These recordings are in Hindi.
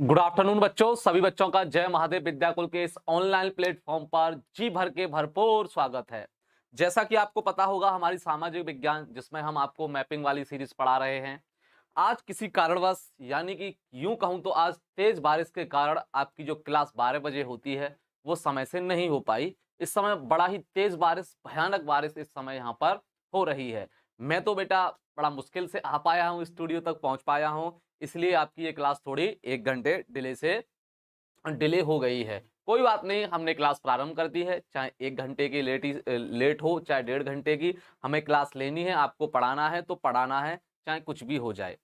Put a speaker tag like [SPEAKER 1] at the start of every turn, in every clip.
[SPEAKER 1] गुड आफ्टरनून बच्चों, सभी बच्चों का जय महादेव विद्याकुल के इस ऑनलाइन प्लेटफॉर्म पर जी भर के भरपूर स्वागत है। जैसा कि आपको पता होगा, हमारी सामाजिक विज्ञान जिसमें हम आपको मैपिंग वाली सीरीज पढ़ा रहे हैं, आज किसी कारणवश यानी कि यूं कहूं तो आज तेज बारिश के कारण आपकी जो क्लास 12 बजे होती है वो समय से नहीं हो पाई। इस समय बड़ा ही तेज बारिश, भयानक बारिश इस समय यहाँ पर हो रही है। मैं तो बेटा बड़ा मुश्किल से आ पाया हूँ, स्टूडियो तक पहुंच पाया हूँ, इसलिए आपकी ये क्लास थोड़ी 1 घंटे डिले हो गई है। कोई बात नहीं, हमने क्लास प्रारंभ कर दी है, चाहे 1 घंटे की लेट हो, चाहे 1.5 घंटे की। हमें क्लास लेनी है, आपको पढ़ाना है तो पढ़ाना है, चाहे कुछ भी हो जाए।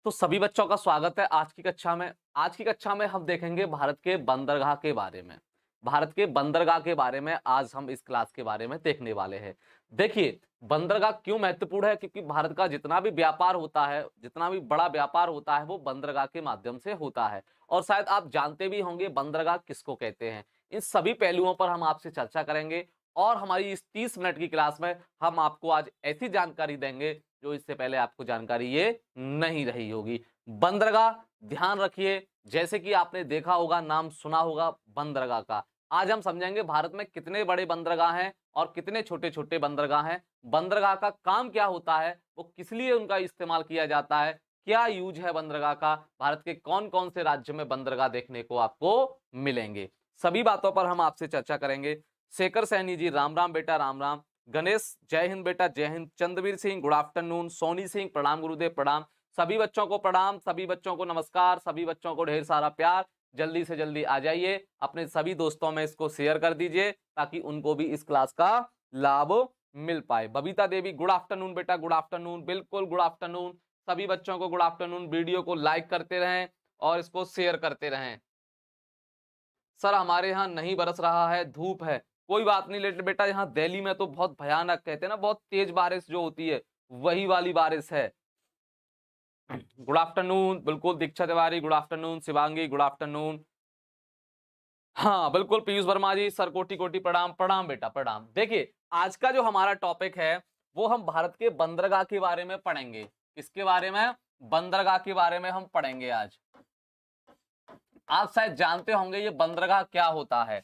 [SPEAKER 1] तो सभी बच्चों का स्वागत है आज की कक्षा में। आज की कक्षा में हम देखेंगे भारत के बंदरगाह के बारे में। भारत के बंदरगाह के बारे में आज हम इस क्लास के बारे में देखने वाले हैं। देखिए, बंदरगाह क्यों महत्वपूर्ण है, क्योंकि भारत का जितना भी व्यापार होता है, जितना भी बड़ा व्यापार होता है, वो बंदरगाह के माध्यम से होता है। और शायद आप जानते भी होंगे बंदरगाह किसको कहते हैं। इन सभी पहलुओं पर हम आपसे चर्चा करेंगे और हमारी इस 30 मिनट की क्लास में हम आपको आज ऐसी जानकारी देंगे जो इससे पहले आपको जानकारी ये नहीं रही होगी। बंदरगाह, ध्यान रखिए, जैसे कि आपने देखा होगा, नाम सुना होगा बंदरगाह का। आज हम समझेंगे भारत में कितने बड़े बंदरगाह हैं और कितने छोटे छोटे बंदरगाह हैं, बंदरगाह का काम क्या होता है, वो किस लिए उनका इस्तेमाल किया जाता है, क्या यूज है बंदरगाह का, भारत के कौन कौन से राज्य में बंदरगाह देखने को आपको मिलेंगे। सभी बातों पर हम आपसे चर्चा करेंगे। शेखर सैनी जी, राम राम बेटा, राम राम। गणेश, जय हिंद बेटा, जय हिंद। Chandraveer Singh, good afternoon. सोनी सिंह, प्रणाम गुरुदेव, प्रणाम। सभी बच्चों को प्रणाम, सभी बच्चों को नमस्कार, सभी बच्चों को ढेर सारा प्यार। जल्दी से जल्दी आ जाइए, अपने सभी दोस्तों में इसको शेयर कर दीजिए ताकि उनको भी इस क्लास का लाभ मिल पाए। बबीता देवी, गुड आफ्टरनून बेटा, गुड आफ्टरनून, बिल्कुल गुड आफ्टरनून। सभी बच्चों को गुड आफ्टरनून। वीडियो को लाइक करते रहें और इसको शेयर करते रहें। सर हमारे यहाँ नहीं बरस रहा है, धूप है। कोई बात नहीं लेट बेटा, यहाँ दिल्ली में तो बहुत भयानक, कहते हैं ना, बहुत तेज बारिश जो होती है वही वाली बारिश है। गुड आफ्टरनून, बिल्कुल Diksha Tiwari, good afternoon. Shivangi, good afternoon. हाँ बिल्कुल, पीयूष वर्मा जी, सर कोटि कोटि प्रणाम। प्रणाम बेटा, प्रणाम। देखिए, आज का जो हमारा टॉपिक है वो हम भारत के बंदरगाह के बारे में पढ़ेंगे। किसके बारे में? बंदरगाह के बारे में हम पढ़ेंगे आज। आप शायद जानते होंगे ये बंदरगाह क्या होता है,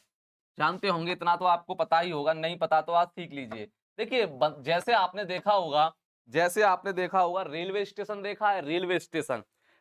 [SPEAKER 1] जानते होंगे, इतना तो आपको पता ही होगा, नहीं पता तो आज सीख लीजिए। देखिए, जैसे आपने देखा होगा रेलवे स्टेशन देखा है।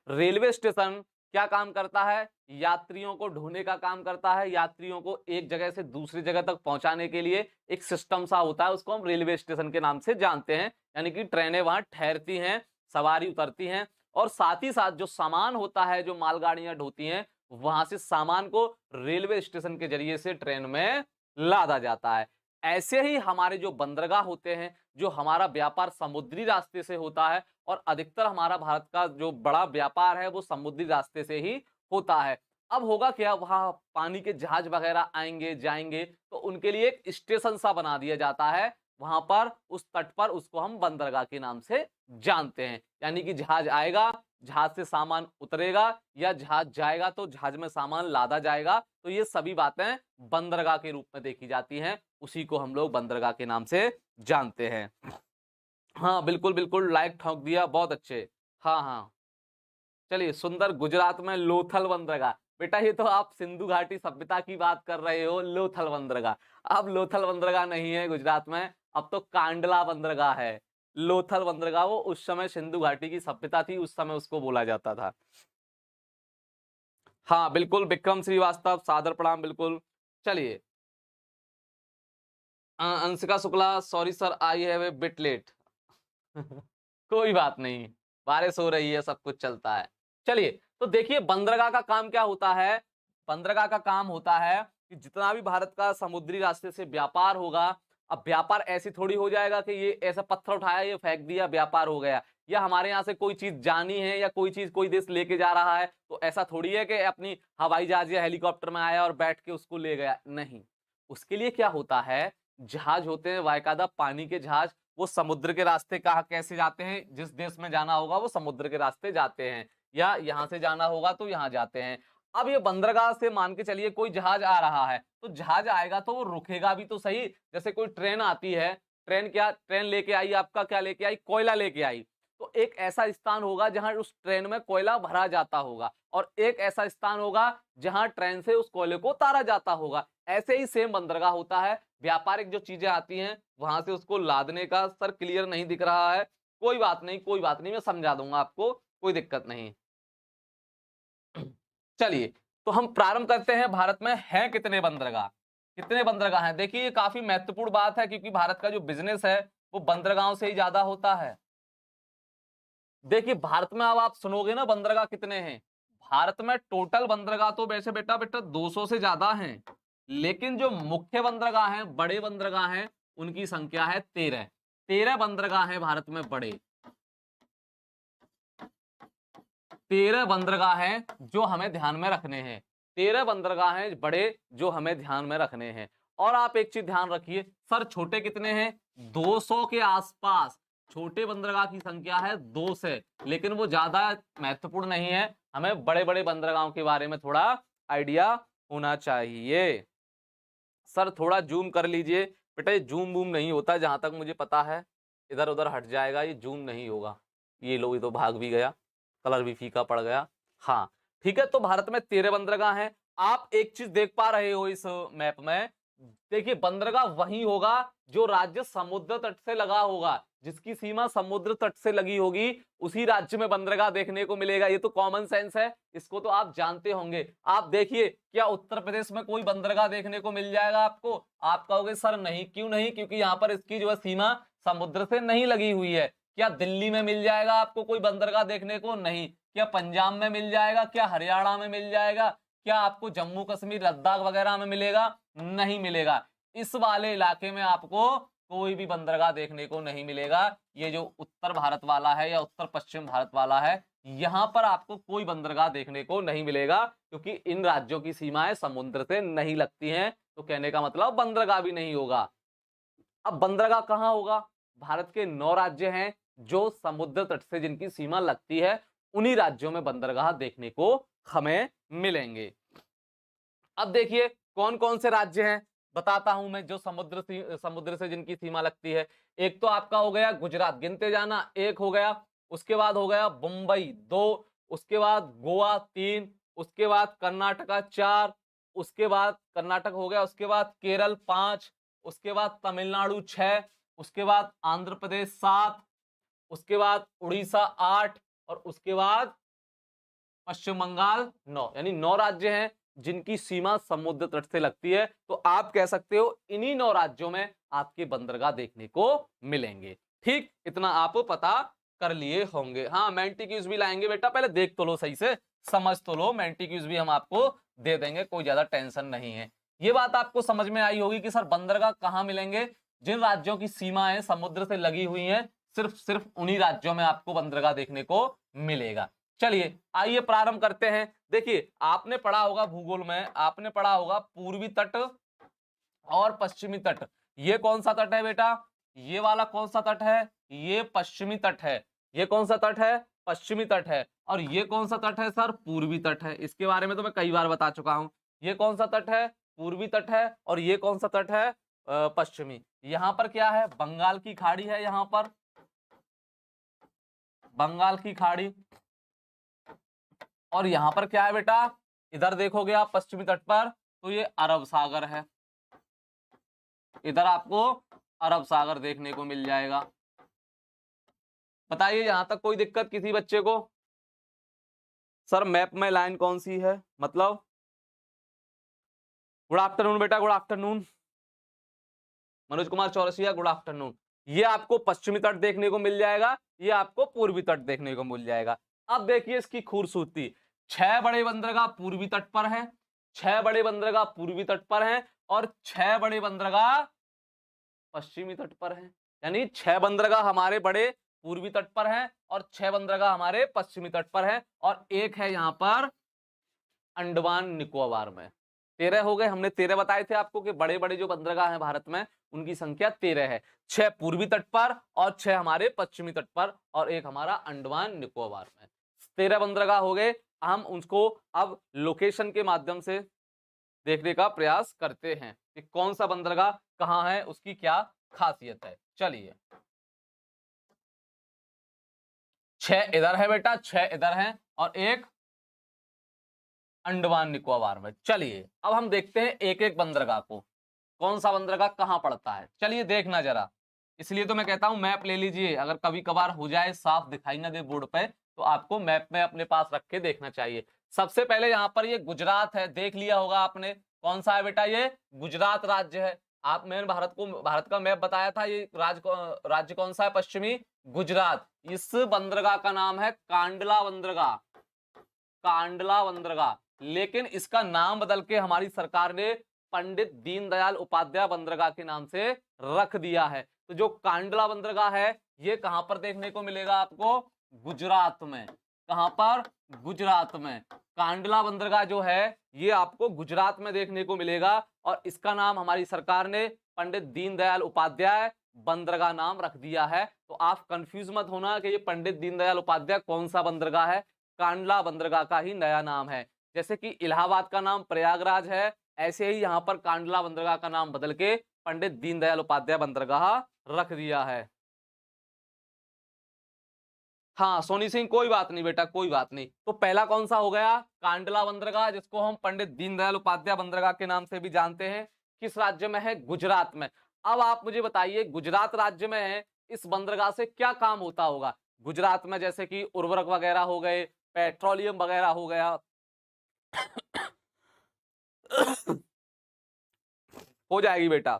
[SPEAKER 1] रेलवे स्टेशन क्या काम करता है? यात्रियों को ढोने का काम करता है। यात्रियों को एक जगह से दूसरी जगह तक पहुंचाने के लिए एक सिस्टम सा होता है, उसको हम रेलवे स्टेशन के नाम से जानते हैं। यानी कि ट्रेनें वहां ठहरती हैं, सवारी उतरती हैं और साथ ही साथ जो सामान होता है, जो मालगाड़ियां ढोती हैं, वहां से सामान को रेलवे स्टेशन के जरिए से ट्रेन में लादा जाता है। ऐसे ही हमारे जो बंदरगाह होते हैं, जो हमारा व्यापार समुद्री रास्ते से होता है और अधिकतर हमारा भारत का जो बड़ा व्यापार है वो समुद्री रास्ते से ही होता है। अब होगा क्या, वहां पानी के जहाज वगैरह आएंगे जाएंगे तो उनके लिए एक स्टेशन सा बना दिया जाता है। वहां पर उस तट पर उसको हम बंदरगाह के नाम से जानते हैं। यानी कि जहाज आएगा, जहाज से सामान उतरेगा, या जहाज जाएगा तो जहाज में सामान लादा जाएगा। तो ये सभी बातें बंदरगाह के रूप में देखी जाती हैं, उसी को हम लोग बंदरगाह के नाम से जानते हैं। हाँ बिल्कुल बिल्कुल, लाइक ठोक दिया, बहुत अच्छे। हाँ हाँ, चलिए। सुंदर, गुजरात में लोथल बंदरगाह। बेटा ये तो आप सिंधु घाटी सभ्यता की बात कर रहे हो, लोथल बंदरगाह। अब लोथल बंदरगाह नहीं है गुजरात में, अब तो कांडला बंदरगाह है। लोथल बंदरगाह वो उस समय सिंधु घाटी की सभ्यता थी, उस समय उसको बोला जाता था। हाँ बिल्कुल, विक्रम श्रीवास्तव, सादर प्रणाम, बिल्कुल। चलिए, Anshika Shukla, sorry sir I have a bit late. कोई बात नहीं, बारिश हो रही है, सब कुछ चलता है। चलिए, तो देखिए बंदरगाह का काम क्या होता है। बंदरगाह का काम होता है कि जितना भी भारत का समुद्री रास्ते से व्यापार होगा, अब व्यापार ऐसी थोड़ी हो जाएगा कि ये ऐसा पत्थर उठाया, ये फेंक दिया, व्यापार हो गया। या हमारे यहाँ से कोई चीज जानी है या कोई चीज कोई देश लेके जा रहा है, तो ऐसा थोड़ी है कि अपनी हवाई जहाज या हेलीकॉप्टर में आया और बैठ के उसको ले गया, नहीं। उसके लिए क्या होता है, जहाज होते हैं बाकायदा पानी के जहाज, वो समुद्र के रास्ते कहाँ कैसे जाते हैं, जिस देश में जाना होगा वो समुद्र के रास्ते जाते हैं, या यहाँ से जाना होगा तो यहाँ जाते हैं। अब ये बंदरगाह से मान के चलिए कोई जहाज आ रहा है, तो जहाज आएगा तो वो रुकेगा भी तो सही। जैसे कोई ट्रेन आती है, ट्रेन लेके आई, आपका क्या लेके आई, कोयला लेके आई। तो एक ऐसा स्थान होगा जहां उस ट्रेन में कोयला भरा जाता होगा और एक ऐसा स्थान होगा जहां ट्रेन से उस कोयले को उतारा जाता होगा। ऐसे ही सेम बंदरगाह होता है, व्यापारिक जो चीजें आती हैं वहां से उसको लादने का। सर क्लियर नहीं दिख रहा है, कोई बात नहीं, कोई बात नहीं, मैं समझा दूंगा आपको, कोई दिक्कत नहीं। चलिए, तो हम प्रारंभ करते हैं। भारत में हैं कितने बंदरगाह? कितने बंदरगाह हैं? देखिए, ये काफी महत्वपूर्ण बात है क्योंकि भारत का जो बिजनेस है वो बंदरगाहों से ही ज्यादा होता है। देखिए, भारत में अब आप सुनोगे ना बंदरगाह कितने हैं। भारत में टोटल बंदरगाह तो वैसे बेटा बेटा 200 से ज्यादा हैं, लेकिन जो मुख्य बंदरगाह हैं, बड़े बंदरगाह हैं, उनकी संख्या है 13। 13 बंदरगाह हैं भारत में बड़े। 13 बंदरगाह हैं जो हमें ध्यान में रखने हैं। 13 बंदरगाह हैं बड़े जो हमें ध्यान में रखने हैं। और आप एक चीज ध्यान रखिए, सर छोटे कितने हैं? 200 के आसपास छोटे बंदरगाह की संख्या है 2 से, लेकिन वो ज्यादा महत्वपूर्ण नहीं है। हमें बड़े बड़े बंदरगाहों के बारे में थोड़ा आइडिया होना चाहिए। सर थोड़ा जूम कर लीजिए बेटा, ये जूम बूम नहीं होता जहां तक मुझे पता है, इधर उधर हट जाएगा, ये जूम नहीं होगा। ये लो, ये तो भाग भी गया, कलर भी फीका पड़ गया। हाँ ठीक है, तो भारत में 13 बंदरगाह हैं। आप एक चीज देख पा रहे हो इस मैप में, देखिए बंदरगाह वही होगा जो राज्य समुद्र तट से लगा होगा, जिसकी सीमा समुद्र तट से लगी होगी उसी राज्य में बंदरगाह देखने को मिलेगा। ये तो कॉमन सेंस है, इसको तो आप जानते होंगे। आप देखिए, क्या उत्तर प्रदेश में कोई बंदरगाह देखने को मिल जाएगा आपको? आप कहोगे सर नहीं, क्यों नहीं? क्योंकि यहाँ पर इसकी जो है सीमा समुद्र से नहीं लगी हुई है। क्या दिल्ली में मिल जाएगा आपको कोई बंदरगाह देखने को? नहीं। क्या पंजाब में मिल जाएगा? क्या हरियाणा में मिल जाएगा? क्या आपको जम्मू कश्मीर लद्दाख वगैरह में मिलेगा? नहीं मिलेगा। इस वाले इलाके में आपको कोई भी बंदरगाह देखने को नहीं मिलेगा। ये जो उत्तर भारत वाला है या उत्तर पश्चिम भारत वाला है, यहां पर आपको कोई बंदरगाह देखने को नहीं मिलेगा क्योंकि इन राज्यों की सीमाएं समुद्र से नहीं लगती हैं। तो कहने का मतलब बंदरगाह भी नहीं होगा। अब बंदरगाह कहां होगा? भारत के 9 राज्य हैं जो समुद्र तट से जिनकी सीमा लगती है, उन्हीं राज्यों में बंदरगाह देखने को हमें मिलेंगे। अब देखिए कौन कौन से राज्य हैं, बताता हूं मैं, जो समुद्र से जिनकी सीमा लगती है। एक तो आपका हो गया गुजरात, गिनते जाना, एक हो गया। उसके बाद हो गया मुंबई 2, उसके बाद गोवा 3, उसके बाद कर्नाटका 4, उसके बाद कर्नाटक हो गया, उसके बाद केरल 5, उसके बाद तमिलनाडु 6, उसके बाद आंध्र प्रदेश 7, उसके बाद उड़ीसा 8 और उसके बाद पश्चिम बंगाल 9। यानी 9 राज्य हैं जिनकी सीमा समुद्र तट से लगती है। तो आप कह सकते हो इन्हीं 9 राज्यों में आपके बंदरगाह देखने को मिलेंगे। ठीक, इतना आप पता कर लिए होंगे। हाँ, मैंटिक्यूज भी लाएंगे बेटा, पहले देख तो लो, सही से समझ तो लो। मैंटिक्यूज भी हम आपको दे देंगे, कोई ज्यादा टेंशन नहीं है। ये बात आपको समझ में आई होगी कि सर बंदरगाह कहाँ मिलेंगे? जिन राज्यों की सीमाएं समुद्र से लगी हुई हैं, सिर्फ उन्हीं राज्यों में आपको बंदरगाह देखने को मिलेगा। चलिए आइए प्रारंभ करते हैं। देखिए, आपने पढ़ा होगा भूगोल में, आपने पढ़ा होगा पूर्वी तट और पश्चिमी तट। ये कौन सा तट है बेटा? ये वाला कौन सा तट है? ये पश्चिमी तट है। ये कौन सा तट है? पश्चिमी तट है। और ये कौन सा तट है सर? पूर्वी तट है। इसके बारे में तो मैं कई बार बता चुका हूं। ये कौन सा तट है? पूर्वी तट है। और ये कौन सा तट है? पश्चिमी। यहां पर क्या है? बंगाल की खाड़ी है। यहां पर बंगाल की खाड़ी। और यहां पर क्या है बेटा? इधर देखोगे आप पश्चिमी तट पर तो ये अरब सागर है। इधर आपको अरब सागर देखने को मिल जाएगा। बताइए यहां तक कोई दिक्कत किसी बच्चे को? सर मैप में लाइन कौन सी है मतलब? गुड आफ्टरनून बेटा, good afternoon. Manoj Kumar Chaurasia, good afternoon. ये आपको पश्चिमी तट देखने को मिल जाएगा, ये आपको पूर्वी तट देखने को मिल जाएगा। अब देखिए इसकी खूबसूरती, 6 बड़े बंदरगाह पूर्वी तट पर हैं, 6 बड़े बंदरगाह पूर्वी तट पर हैं और 6 बड़े बंदरगाह पश्चिमी तट पर हैं। यानी 6 बंदरगाह हमारे बड़े पूर्वी तट पर हैं और 6 बंदरगाह हमारे पश्चिमी तट पर हैं और एक है यहां पर अंडमान निकोबार में। 13 हो गए, हमने 13 बताए थे आपको कि बड़े बड़े जो बंदरगाह हैं भारत में उनकी संख्या 13 है। 6 पूर्वी तट पर और 6 हमारे पश्चिमी तट पर और एक हमारा अंडमान निकोबार में। 13 बंदरगाह हो गए। हम उसको अब लोकेशन के माध्यम से देखने का प्रयास करते हैं कि कौन सा बंदरगाह कहां है, उसकी क्या खासियत है। चलिए 6 इधर है बेटा, 6 इधर हैं और एक अंडमान निकोबार में। चलिए अब हम देखते हैं एक एक बंदरगाह को, कौन सा बंदरगाह कहां पड़ता है। चलिए देखना जरा, इसलिए तो मैं कहता हूं मैप ले लीजिए, अगर कभी कभार हो जाए साफ दिखाई ना दे बोर्ड पे तो आपको मैप में अपने पास रख के देखना चाहिए। सबसे पहले यहाँ पर ये गुजरात है, देख लिया होगा आपने, कौन सा है बेटा, ये गुजरात राज्य है। आप मैंने भारत का मैप बताया था, ये राज्य कौन सा है, पश्चिमी गुजरात। इस बंदरगाह का नाम है कांडला बंदरगाह, कांडला बंदरगाह, लेकिन इसका नाम बदल के हमारी सरकार ने पंडित दीनदयाल उपाध्याय बंदरगाह के नाम से रख दिया है। तो जो कांडला बंदरगाह है ये कहां पर देखने को मिलेगा आपको, गुजरात में। कहां पर, गुजरात में। कांडला बंदरगाह जो है ये आपको गुजरात में देखने को मिलेगा और इसका नाम हमारी सरकार ने पंडित दीनदयाल उपाध्याय बंदरगाह नाम रख दिया है। तो आप कंफ्यूज मत होना कि ये पंडित दीनदयाल उपाध्याय कौन सा बंदरगाह है, कांडला बंदरगाह का ही नया नाम है। जैसे कि इलाहाबाद का नाम प्रयागराज है, ऐसे ही यहाँ पर कांडला बंदरगाह का नाम बदल के पंडित दीनदयाल उपाध्याय बंदरगाह रख दिया है। हाँ सोनी सिंह, कोई बात नहीं बेटा, कोई बात नहीं। तो पहला कौन सा हो गया, कांडला बंदरगाह, जिसको हम पंडित दीनदयाल उपाध्याय बंदरगाह के नाम से भी जानते हैं। किस राज्य में है, गुजरात में। अब आप मुझे बताइए, गुजरात राज्य में है, इस बंदरगाह से क्या काम होता होगा। गुजरात में जैसे कि उर्वरक वगैरह हो गए, पेट्रोलियम वगैरह हो गया हो जाएगी बेटा।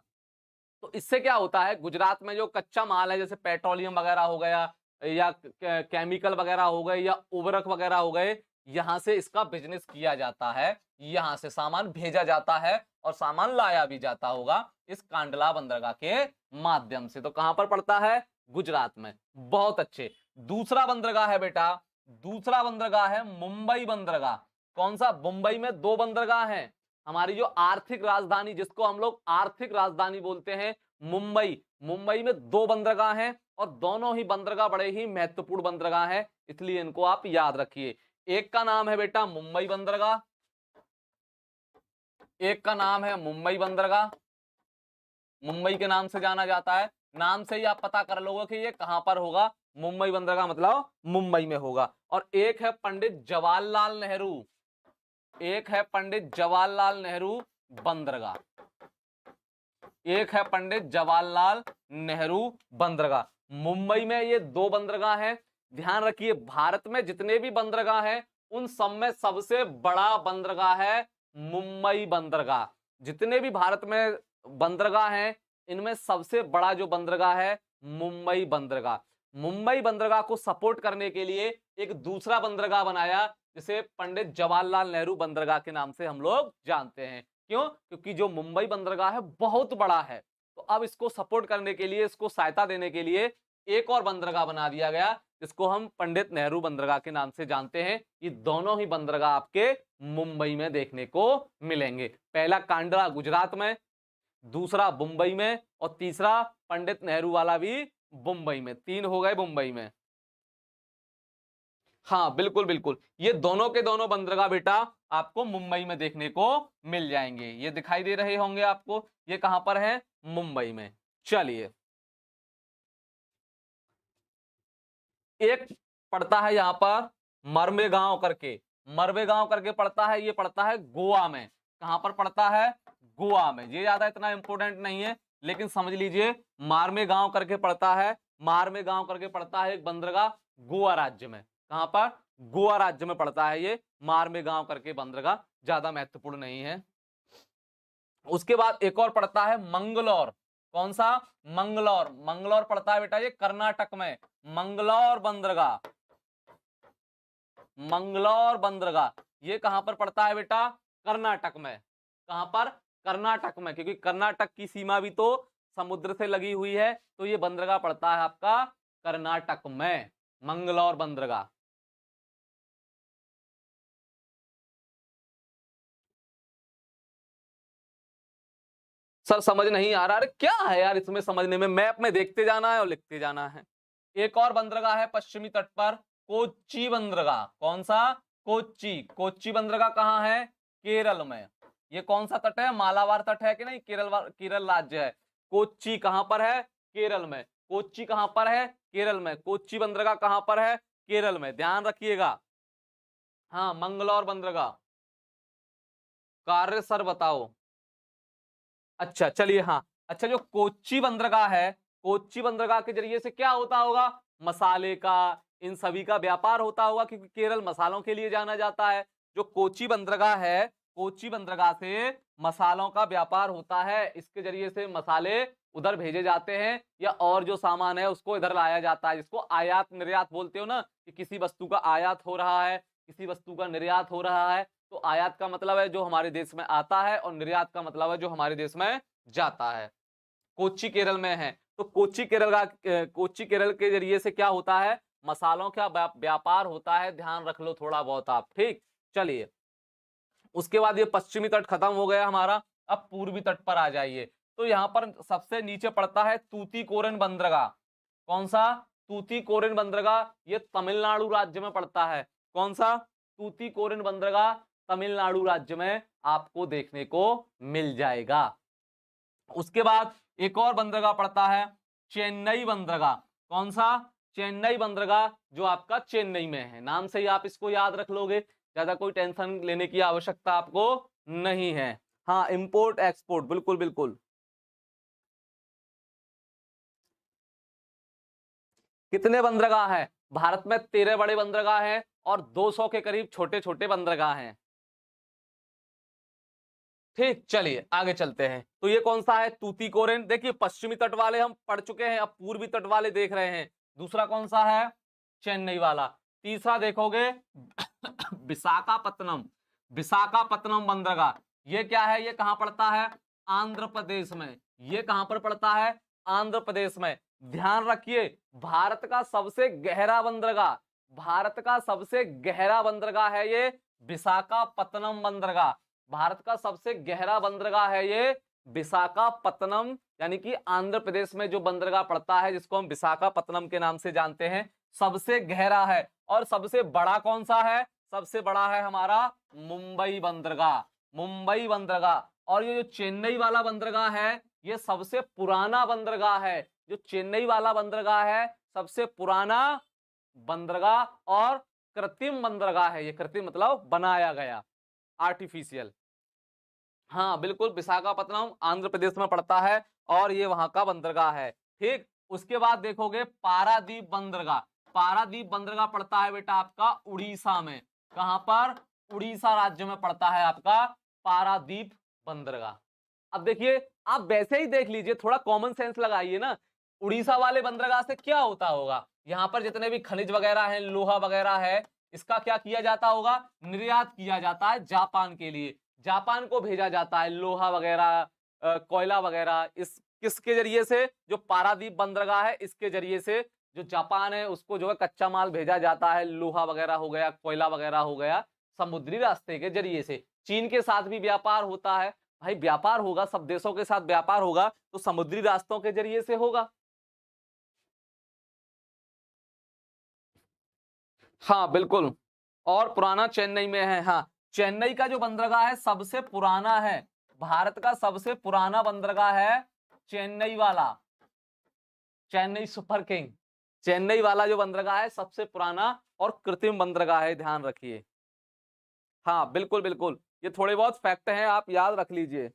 [SPEAKER 1] तो इससे क्या होता है, गुजरात में जो कच्चा माल है जैसे पेट्रोलियम वगैरह हो गया या केमिकल वगैरह हो गए या उर्वरक वगैरह हो गए, यहां से इसका बिजनेस किया जाता है, यहां से सामान भेजा जाता है और सामान लाया भी जाता होगा इस कांडला बंदरगाह के माध्यम से। तो कहां पर पड़ता है, गुजरात में। बहुत अच्छे। दूसरा बंदरगाह है बेटा, दूसरा बंदरगाह है मुंबई बंदरगाह। कौन सा, मुंबई में 2 बंदरगाह हैं। हमारी जो आर्थिक राजधानी, जिसको हम लोग आर्थिक राजधानी बोलते हैं, मुंबई, मुंबई में 2 बंदरगाह हैं और दोनों ही बंदरगाह बड़े ही महत्वपूर्ण बंदरगाह हैं, इसलिए इनको आप याद रखिए। एक का नाम है बेटा मुंबई बंदरगाह, एक का नाम है मुंबई बंदरगाह, मुंबई के नाम से जाना जाता है। नाम से ही आप पता कर लोगे कि ये कहां पर होगा, मुंबई बंदरगाह मतलब मुंबई में होगा। और एक है पंडित जवाहरलाल नेहरू, एक है पंडित जवाहरलाल नेहरू बंदरगाह, एक है पंडित जवाहरलाल नेहरू बंदरगाह। मुंबई में ये 2 बंदरगाह हैं। ध्यान रखिए, भारत में जितने भी बंदरगाह हैं उन सब में सबसे बड़ा बंदरगाह है मुंबई बंदरगाह। जितने भी भारत में बंदरगाह हैं इनमें सबसे बड़ा जो बंदरगाह है मुंबई बंदरगाह। मुंबई बंदरगाह को सपोर्ट करने के लिए एक दूसरा बंदरगाह बनाया जिसे पंडित जवाहरलाल नेहरू बंदरगाह के नाम से हम लोग जानते हैं। क्यों, क्योंकि जो मुंबई बंदरगाह है बहुत बड़ा है, तो अब इसको सपोर्ट करने के लिए, इसको सहायता देने के लिए एक और बंदरगाह बना दिया गया जिसको हम पंडित नेहरू बंदरगाह के नाम से जानते हैं। ये दोनों ही बंदरगाह आपके मुंबई में देखने को मिलेंगे। पहला कांडला गुजरात में, दूसरा मुंबई में और तीसरा पंडित नेहरू वाला भी मुंबई में। 3 हो गए मुंबई में। हाँ बिल्कुल बिल्कुल, ये दोनों के दोनों बंदरगाह बेटा आपको मुंबई में देखने को मिल जाएंगे। ये दिखाई दे रहे होंगे आपको, ये कहां पर है, मुंबई में। चलिए एक पड़ता है यहां पर मरमेगांव करके, मरमेगांव करके पड़ता है, ये पड़ता है गोवा में। कहां पर पड़ता है, गोवा में। ये ज्यादा इतना इंपॉर्टेंट नहीं है लेकिन समझ लीजिए, मारमेगांव करके पड़ता है, मारमेगांव करके पड़ता है एक बंदरगाह गोवा राज्य में। कहां पर, गोवा राज्य में पड़ता है ये मारमेगांव करके बंदरगाह, ज्यादा महत्वपूर्ण नहीं है। उसके बाद एक और पड़ता है मंगलौर। कौन सा, मंगलौर। मंगलौर पड़ता है बेटा ये कर्नाटक में, मंगलौर बंदरगाह, मंगलौर बंदरगाह। ये कहां पर पड़ता है बेटा, कर्नाटक में। कहां पर, कर्नाटक में, क्योंकि कर्नाटक की सीमा भी तो समुद्र से लगी हुई है, तो ये बंदरगाह पड़ता है आपका कर्नाटक में, मंगलौर बंदरगाह। सर समझ नहीं आ रहा, अरे क्या है यार इसमें समझने में, मैप में देखते जाना है और लिखते जाना है। एक और बंदरगाह है पश्चिमी तट पर, कोच्चि बंदरगाह। कौन सा, कोच्चि। कोच्चि बंदरगाह कहां है, केरल में। ये कौन सा तट है, मालाबार तट है कि नहीं, केरल राज्य है। कोच्चि कहां पर है, केरल में। कोच्चि कहां पर है, केरल में। कोच्चि बंदरगाह कहां पर है, केरल में, ध्यान रखिएगा। हाँ, मंगलौर बंदरगाह। कार्य सर बताओ। अच्छा चलिए, हाँ अच्छा, जो कोच्चि बंदरगाह है, कोच्चि बंदरगाह के जरिए से क्या होता होगा, मसाले का, इन सभी का व्यापार होता होगा, क्योंकि केरल मसालों के लिए जाना जाता है। जो कोच्चि बंदरगाह है, कोच्चि बंदरगाह से मसालों का व्यापार होता है, इसके जरिए से मसाले उधर भेजे जाते हैं, या और जो सामान है उसको इधर लाया जाता है, जिसको आयात निर्यात बोलते हो ना, कि किसी वस्तु का आयात हो रहा है, किसी वस्तु का निर्यात हो रहा है। तो आयात का मतलब है जो हमारे देश में आता है, और निर्यात का मतलब है जो हमारे देश में जाता है। कोच्चि केरल में है, तो कोच्चि केरल के जरिए से क्या होता है, मसालों का व्यापार होता है। ध्यान रख लो थोड़ा बहुत आप, ठीक। चलिए, उसके बाद ये पश्चिमी तट खत्म हो गया हमारा, अब पूर्वी तट पर आ जाइए। तो यहाँ पर सबसे नीचे पड़ता है तूतीकोरिन बंदरगाह। कौन सा, तूतीकोरिन बंदरगाह, ये तमिलनाडु राज्य में पड़ता है। कौन सा, तूतीकोरिन बंदरगाह तमिलनाडु राज्य में आपको देखने को मिल जाएगा। उसके बाद एक और बंदरगाह पड़ता है चेन्नई बंदरगाह। कौन सा, चेन्नई बंदरगाह, जो आपका चेन्नई में है। नाम से ही आप इसको याद रख लोगे, ज्यादा कोई टेंशन लेने की आवश्यकता आपको नहीं है। हाँ, इंपोर्ट एक्सपोर्ट, बिल्कुल बिल्कुल। कितने बंदरगाह हैं भारत में, 13 बड़े बंदरगाह हैं और 200 के करीब छोटे छोटे बंदरगाह हैं। ठीक, चलिए आगे चलते हैं। तो ये कौन सा है, तूतीकोरिन। देखिए, पश्चिमी तट वाले हम पढ़ चुके हैं, अब पूर्वी तट वाले देख रहे हैं। दूसरा कौन सा है, चेन्नई वाला। तीसरा देखोगे विशाखापत्तनम, विशाखापत्तनम बंदरगाह। ये क्या है, ये कहां पड़ता है, आंध्र प्रदेश में। ये कहां पर पड़ता है, आंध्र प्रदेश में। ध्यान रखिए, भारत का सबसे गहरा बंदरगाह, भारत का सबसे गहरा बंदरगाह है ये विशाखापत्तनम बंदरगाह। भारत का सबसे गहरा बंदरगाह है ये विशाखापत्तनम, यानी कि आंध्र प्रदेश में जो बंदरगाह पड़ता है, जिसको हम विशाखापत्तनम के नाम से जानते हैं, सबसे गहरा है। और सबसे बड़ा कौन सा है, सबसे बड़ा है हमारा मुंबई बंदरगाह, मुंबई बंदरगाह। और ये जो चेन्नई वाला बंदरगाह है, ये सबसे पुराना बंदरगाह है। जो चेन्नई वाला बंदरगाह है, सबसे पुराना बंदरगाह और कृत्रिम बंदरगाह है। ये कृत्रिम मतलब बनाया गया, आर्टिफिशियल। हाँ बिल्कुल, विशाखापत्तनम आंध्र प्रदेश में पड़ता है और ये वहां का बंदरगाह है। ठीक, उसके बाद देखोगे पारादीप बंदरगाह। पारादीप बंदरगाह पड़ता है बेटा आपका उड़ीसा में। कहां पर, उड़ीसा राज्य में पड़ता है आपका पारादीप बंदरगाह। अब देखिए, आप वैसे ही देख लीजिए, थोड़ा कॉमन सेंस लगाइए ना। उड़ीसा वाले बंदरगाह से क्या होता होगा, यहाँ पर जितने भी खनिज वगैरह हैं, लोहा वगैरह है, इसका क्या किया जाता होगा, निर्यात किया जाता है जापान के लिए। जापान को भेजा जाता है लोहा वगैरह, कोयला वगैरह। इस किसके जरिए से, जो पारादीप बंदरगाह है इसके जरिए से जो जापान है उसको जो है कच्चा माल भेजा जाता है, लोहा वगैरह हो गया, कोयला वगैरह हो गया, समुद्री रास्ते के जरिए से। चीन के साथ भी व्यापार होता है भाई, व्यापार होगा, सब देशों के साथ व्यापार होगा तो समुद्री रास्तों के जरिए से होगा। हाँ बिल्कुल, और पुराना चेन्नई में है। हाँ, चेन्नई का जो बंदरगाह है सबसे पुराना है, भारत का सबसे पुराना बंदरगाह है चेन्नई वाला, चेन्नई सुपर किंग। चेन्नई वाला जो बंदरगाह है सबसे पुराना और कृत्रिम बंदरगाह है, ध्यान रखिए। हाँ बिल्कुल बिल्कुल, ये थोड़े बहुत फैक्ट हैं, आप याद रख लीजिए।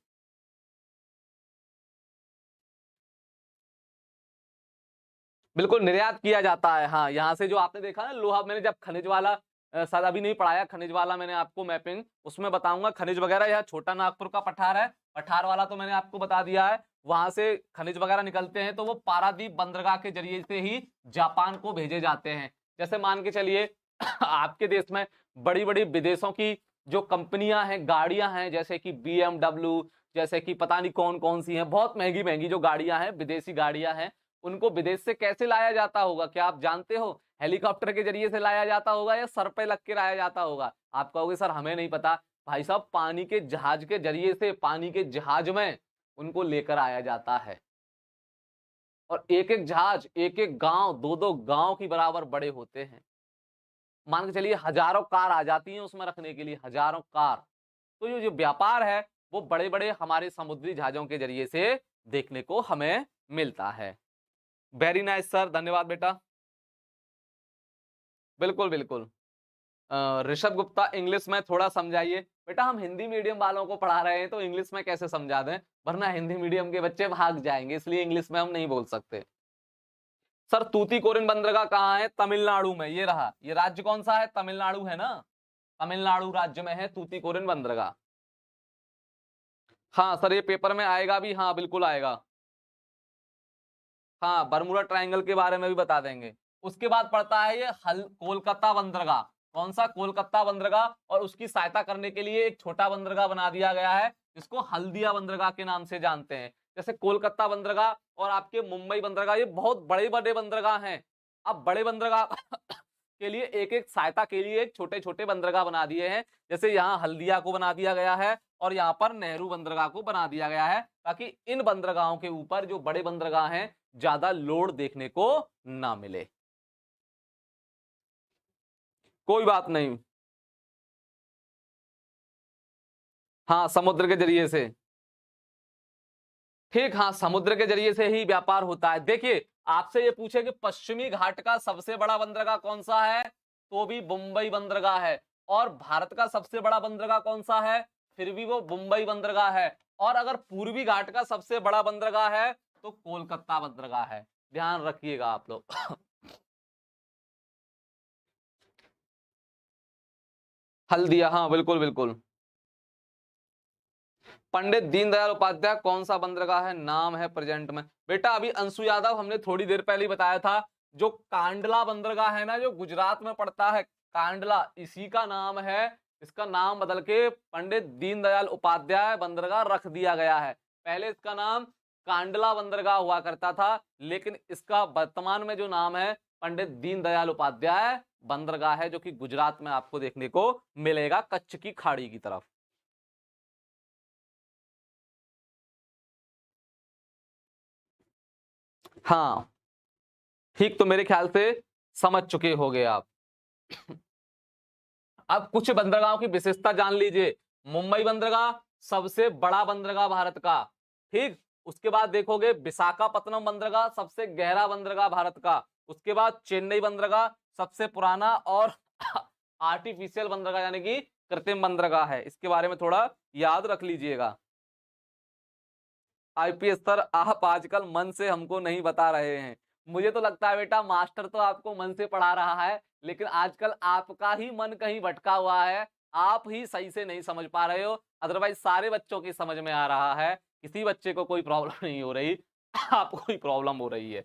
[SPEAKER 1] बिल्कुल निर्यात किया जाता है। हाँ, यहाँ से जो आपने देखा ना लोहा, मैंने जब खनिज वाला शायद अभी नहीं पढ़ाया, खनिज वाला मैंने आपको मैपिंग उसमें बताऊंगा। खनिज वगैरह यह छोटा नागपुर का पठार है, पठार वाला तो मैंने आपको बता दिया है। वहां से खनिज वगैरह निकलते हैं तो वो पारादीप बंदरगाह के जरिए से ही जापान को भेजे जाते हैं। जैसे मान के चलिए आपके देश में बड़ी बड़ी विदेशों की जो कंपनियां हैं, गाड़ियां हैं, जैसे कि BMW, जैसे कि पता नहीं कौन कौन सी हैं, बहुत महंगी महंगी जो गाड़ियां हैं, विदेशी गाड़ियां हैं, उनको विदेश से कैसे लाया जाता होगा, क्या आप जानते हो? हेलीकॉप्टर के जरिए से लाया जाता होगा या सर पे लग के लाया जाता होगा? आप कहोगे सर हमें नहीं पता। भाई साहब, पानी के जहाज के जरिए से, पानी के जहाज में उनको लेकर आया जाता है। और एक एक जहाज, एक एक गांव, दो दो गांव की बराबर बड़े होते हैं। मान के चलिए हजारों कार आ जाती हैं उसमें रखने के लिए, हजारों कार। तो ये जो व्यापार है वो बड़े बड़े हमारे समुद्री जहाजों के जरिए से देखने को हमें मिलता है। वेरी नाइस सर, धन्यवाद बेटा। बिल्कुल बिल्कुल। ऋषभ गुप्ता इंग्लिश में थोड़ा समझाइए। बेटा हम हिंदी मीडियम वालों को पढ़ा रहे हैं तो इंग्लिश में कैसे समझा दें, वरना हिंदी मीडियम के बच्चे भाग जाएंगे, इसलिए इंग्लिश में हम नहीं बोल सकते। सर तूतीकोरिन बंदरगाह कहाँ है? तमिलनाडु में। ये रहा, ये राज्य कौन सा है? तमिलनाडु है ना, तमिलनाडु राज्य में है तूतीकोरिन बंदरगाह। हाँ सर ये पेपर में आएगा भी, हाँ बिल्कुल आएगा। हाँ बरमुडा ट्रायंगल के बारे में भी बता देंगे। उसके बाद पड़ता है ये कोलकाता बंदरगाह। कौन सा? कोलकाता बंदरगाह। और उसकी सहायता करने के लिए एक छोटा बंदरगाह बना दिया गया है जिसको हल्दिया बंदरगाह के नाम से जानते हैं। जैसे कोलकाता बंदरगाह और आपके मुंबई बंदरगाह, ये बहुत बड़े बड़े बंदरगाह हैं। अब बड़े बंदरगाह के लिए एक एक सहायता के लिए एक छोटे छोटे बंदरगाह बना दिए हैं। जैसे यहाँ हल्दिया को बना दिया गया है और यहाँ पर नेहरू बंदरगाह को बना दिया गया है, ताकि इन बंदरगाहों के ऊपर जो बड़े बंदरगाह हैं ज्यादा लोड देखने को ना मिले। कोई बात नहीं। हाँ समुद्र के जरिए से, ठीक। हाँ समुद्र के जरिए से ही व्यापार होता है। देखिए आपसे ये पूछे कि पश्चिमी घाट का सबसे बड़ा बंदरगाह कौन सा है, तो भी मुंबई बंदरगाह है। और भारत का सबसे बड़ा बंदरगाह कौन सा है, फिर भी वो मुंबई बंदरगाह है। और अगर पूर्वी घाट का सबसे बड़ा बंदरगाह है तो कोलकाता बंदरगाह है। ध्यान रखिएगा आप लोग। हल्दिया, हाँ बिल्कुल बिल्कुल। पंडित दीनदयाल उपाध्याय कौन सा बंदरगाह है, नाम है प्रेजेंट में? बेटा अभी अंशु यादव हमने थोड़ी देर पहले ही बताया था, जो कांडला बंदरगाह है ना, जो गुजरात में पड़ता है, कांडला, इसी का नाम है। इसका नाम बदल के पंडित दीनदयाल उपाध्याय बंदरगाह रख दिया गया है। पहले इसका नाम कांडला बंदरगाह हुआ करता था, लेकिन इसका वर्तमान में जो नाम है पंडित दीनदयाल उपाध्याय बंदरगाह है, जो कि गुजरात में आपको देखने को मिलेगा, कच्छ की खाड़ी की तरफ। हाँ ठीक, तो मेरे ख्याल से समझ चुके होगे आप। अब कुछ बंदरगाहों की विशेषता जान लीजिए। मुंबई बंदरगाह सबसे बड़ा बंदरगाह भारत का, ठीक। उसके बाद देखोगे विशाखापत्तनम बंदरगाह सबसे गहरा बंदरगाह भारत का। उसके बाद चेन्नई बंदरगाह सबसे पुराना और आर्टिफिशियल बंदरगाह यानी कि कृत्रिम बंदरगाह है। इसके बारे में थोड़ा याद रख लीजिएगा। आईपीएस सर आप आजकल मन से हमको नहीं बता रहे हैं। मुझे तो लगता है बेटा मास्टर तो आपको मन से पढ़ा रहा है, लेकिन आजकल आपका ही मन कहीं भटका हुआ है। आप ही सही से नहीं समझ पा रहे हो, अदरवाइज सारे बच्चों की समझ में आ रहा है। किसी बच्चे को कोई प्रॉब्लम नहीं हो रही, आपको कोई प्रॉब्लम हो रही है।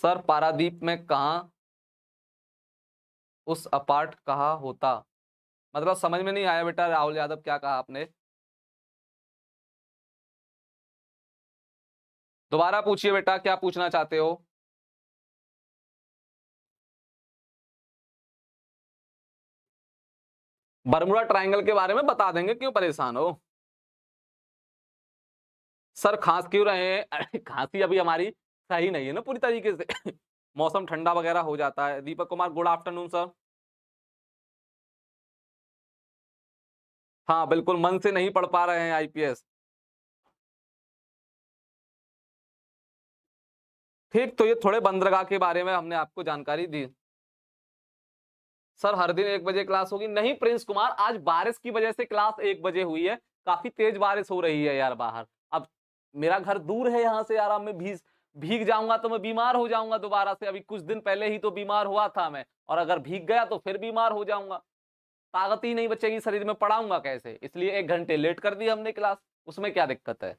[SPEAKER 1] सर पारादीप में कहा, उस अपार्ट कहा होता, मतलब समझ में नहीं आया बेटा राहुल यादव, क्या कहा आपने? दोबारा पूछिए बेटा, क्या पूछना चाहते हो? बर्मुडा ट्रायंगल के बारे में बता देंगे, क्यों परेशान हो? सर खांस क्यों रहे हैं? अरे खांसी अभी हमारी सही नहीं है ना पूरी तरीके से। मौसम ठंडा वगैरह हो जाता है। Deepak Kumar good afternoon sir. हाँ बिल्कुल, मन से नहीं पढ़ पा रहे हैं आईपीएस। ठीक, तो ये थोड़े बंदरगाह के बारे में हमने आपको जानकारी दी। सर हर दिन 1 बजे क्लास होगी? नहीं प्रिंस कुमार, आज बारिश की वजह से क्लास 1 बजे हुई है। काफी तेज बारिश हो रही है यार बाहर। अब मेरा घर दूर है यहाँ से यार, अब मैं भीग भीग जाऊंगा तो मैं बीमार हो जाऊंगा दोबारा से। अभी कुछ दिन पहले ही तो बीमार हुआ था मैं, और अगर भीग गया तो फिर बीमार हो जाऊंगा। ताकत ही नहीं बचेगी शरीर में, पढ़ाऊंगा कैसे? इसलिए 1 घंटे लेट कर दी हमने क्लास। उसमें क्या दिक्कत है?